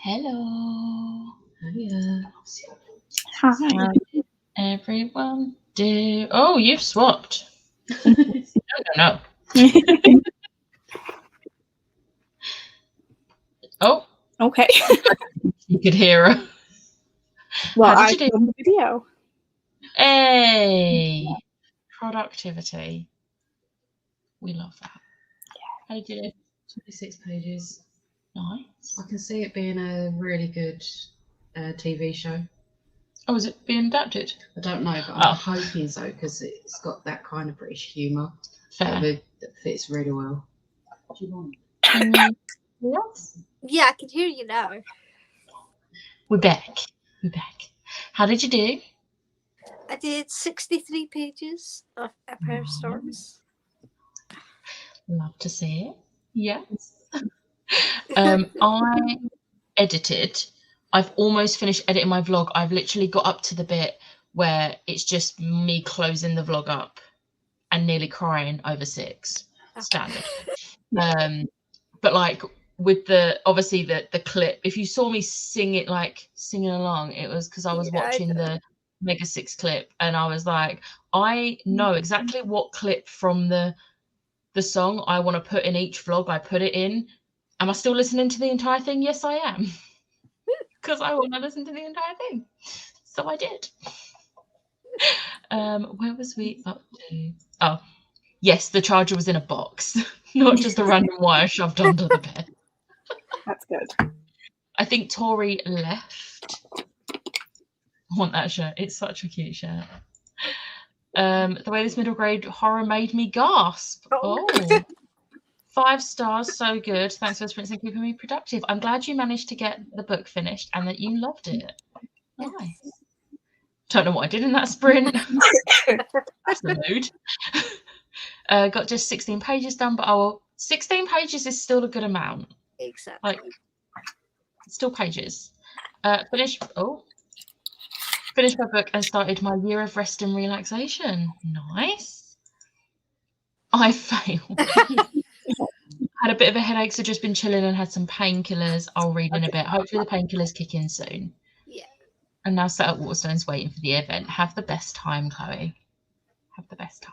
Hello. Yeah. Hi. How did everyone do? Oh, you've swapped. No. Oh, Okay. you could hear her. Well, How I did you do? filmed the video. Hey, productivity. We love that. How did you do? 26 pages. Nice. I can see it being a really good TV show. Oh, is it being adapted? I don't know, but Oh. I'm hoping so because it's got that kind of British humour Fair. that fits really well. Yes. Yeah, I can hear you now. We're back. How did you do? I did 63 pages of A Pair of Storms. Love to see it. Yes. I edited. I've almost finished editing my vlog. I've literally got up to the bit where it's just me closing the vlog up and nearly crying over 6. Standard. But like with the obviously the clip, if you saw me singing along, it was because I was watching the Mega 6 clip and I was like, I know exactly what clip from the song I want to put in each vlog. I put it in. Am I still listening to the entire thing? Yes, I am. Because I want to listen to the entire thing. So I did. Where was we up to? Oh, yes, the charger was in a box, not just a random wire shoved under the bed. That's good. I think Tori left. I want that shirt. It's such a cute shirt. The way this middle grade horror made me gasp. Oh. 5 stars, so good. Thanks for the sprint and keeping me productive. I'm glad you managed to get the book finished and that you loved it. Nice. Don't know what I did in that sprint. That's the mood. Got just 16 pages done, but 16 pages is still a good amount. Exactly. Like, still pages. Finished my book and started my year of rest and relaxation. Nice. I failed. Had a bit of a headache, so just been chilling and had some painkillers. I'll read in a bit. Hopefully the painkillers kick in soon. Yeah. And now set up Waterstones waiting for the event. Have the best time, Chloe. Have the best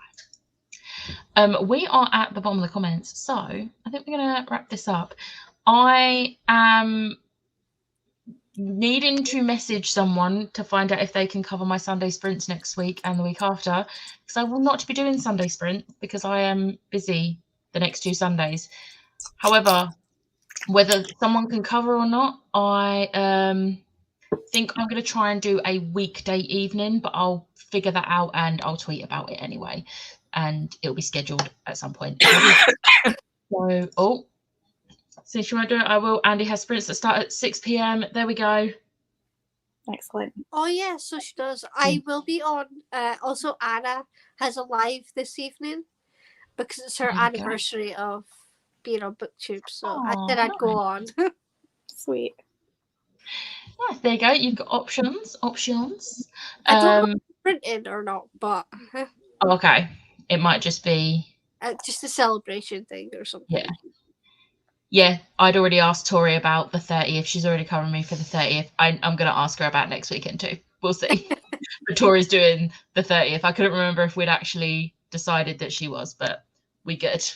time. We are at the bottom of the comments, so I think we're going to wrap this up. I am needing to message someone to find out if they can cover my Sunday sprints next week and the week after, because I will not be doing Sunday sprint because I am busy the next 2 Sundays. However, whether someone can cover or not, I think I'm going to try and do a weekday evening, but I'll figure that out and I'll tweet about it anyway, and it'll be scheduled at some point. So, since you won't do it, I will. Andy has sprints that start at 6 p.m. There we go. Excellent. Oh yeah, so she does. I will be on. Also, Anna has a live this evening because it's her anniversary of being on BookTube. So I said I'd go on. Sweet. Yeah, there you go. You've got options. I don't know if it's printed or not, but Okay. It might just be just a celebration thing or something. Yeah, I'd already asked Tori about the 30th. She's already covering me for the 30th. I'm going to ask her about next weekend too. We'll see. But Tori's doing the 30th. I couldn't remember if we'd actually decided that she was, but we good.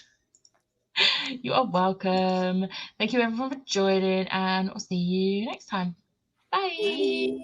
You are welcome. Thank you everyone for joining, and I'll see you next time. Bye. Bye.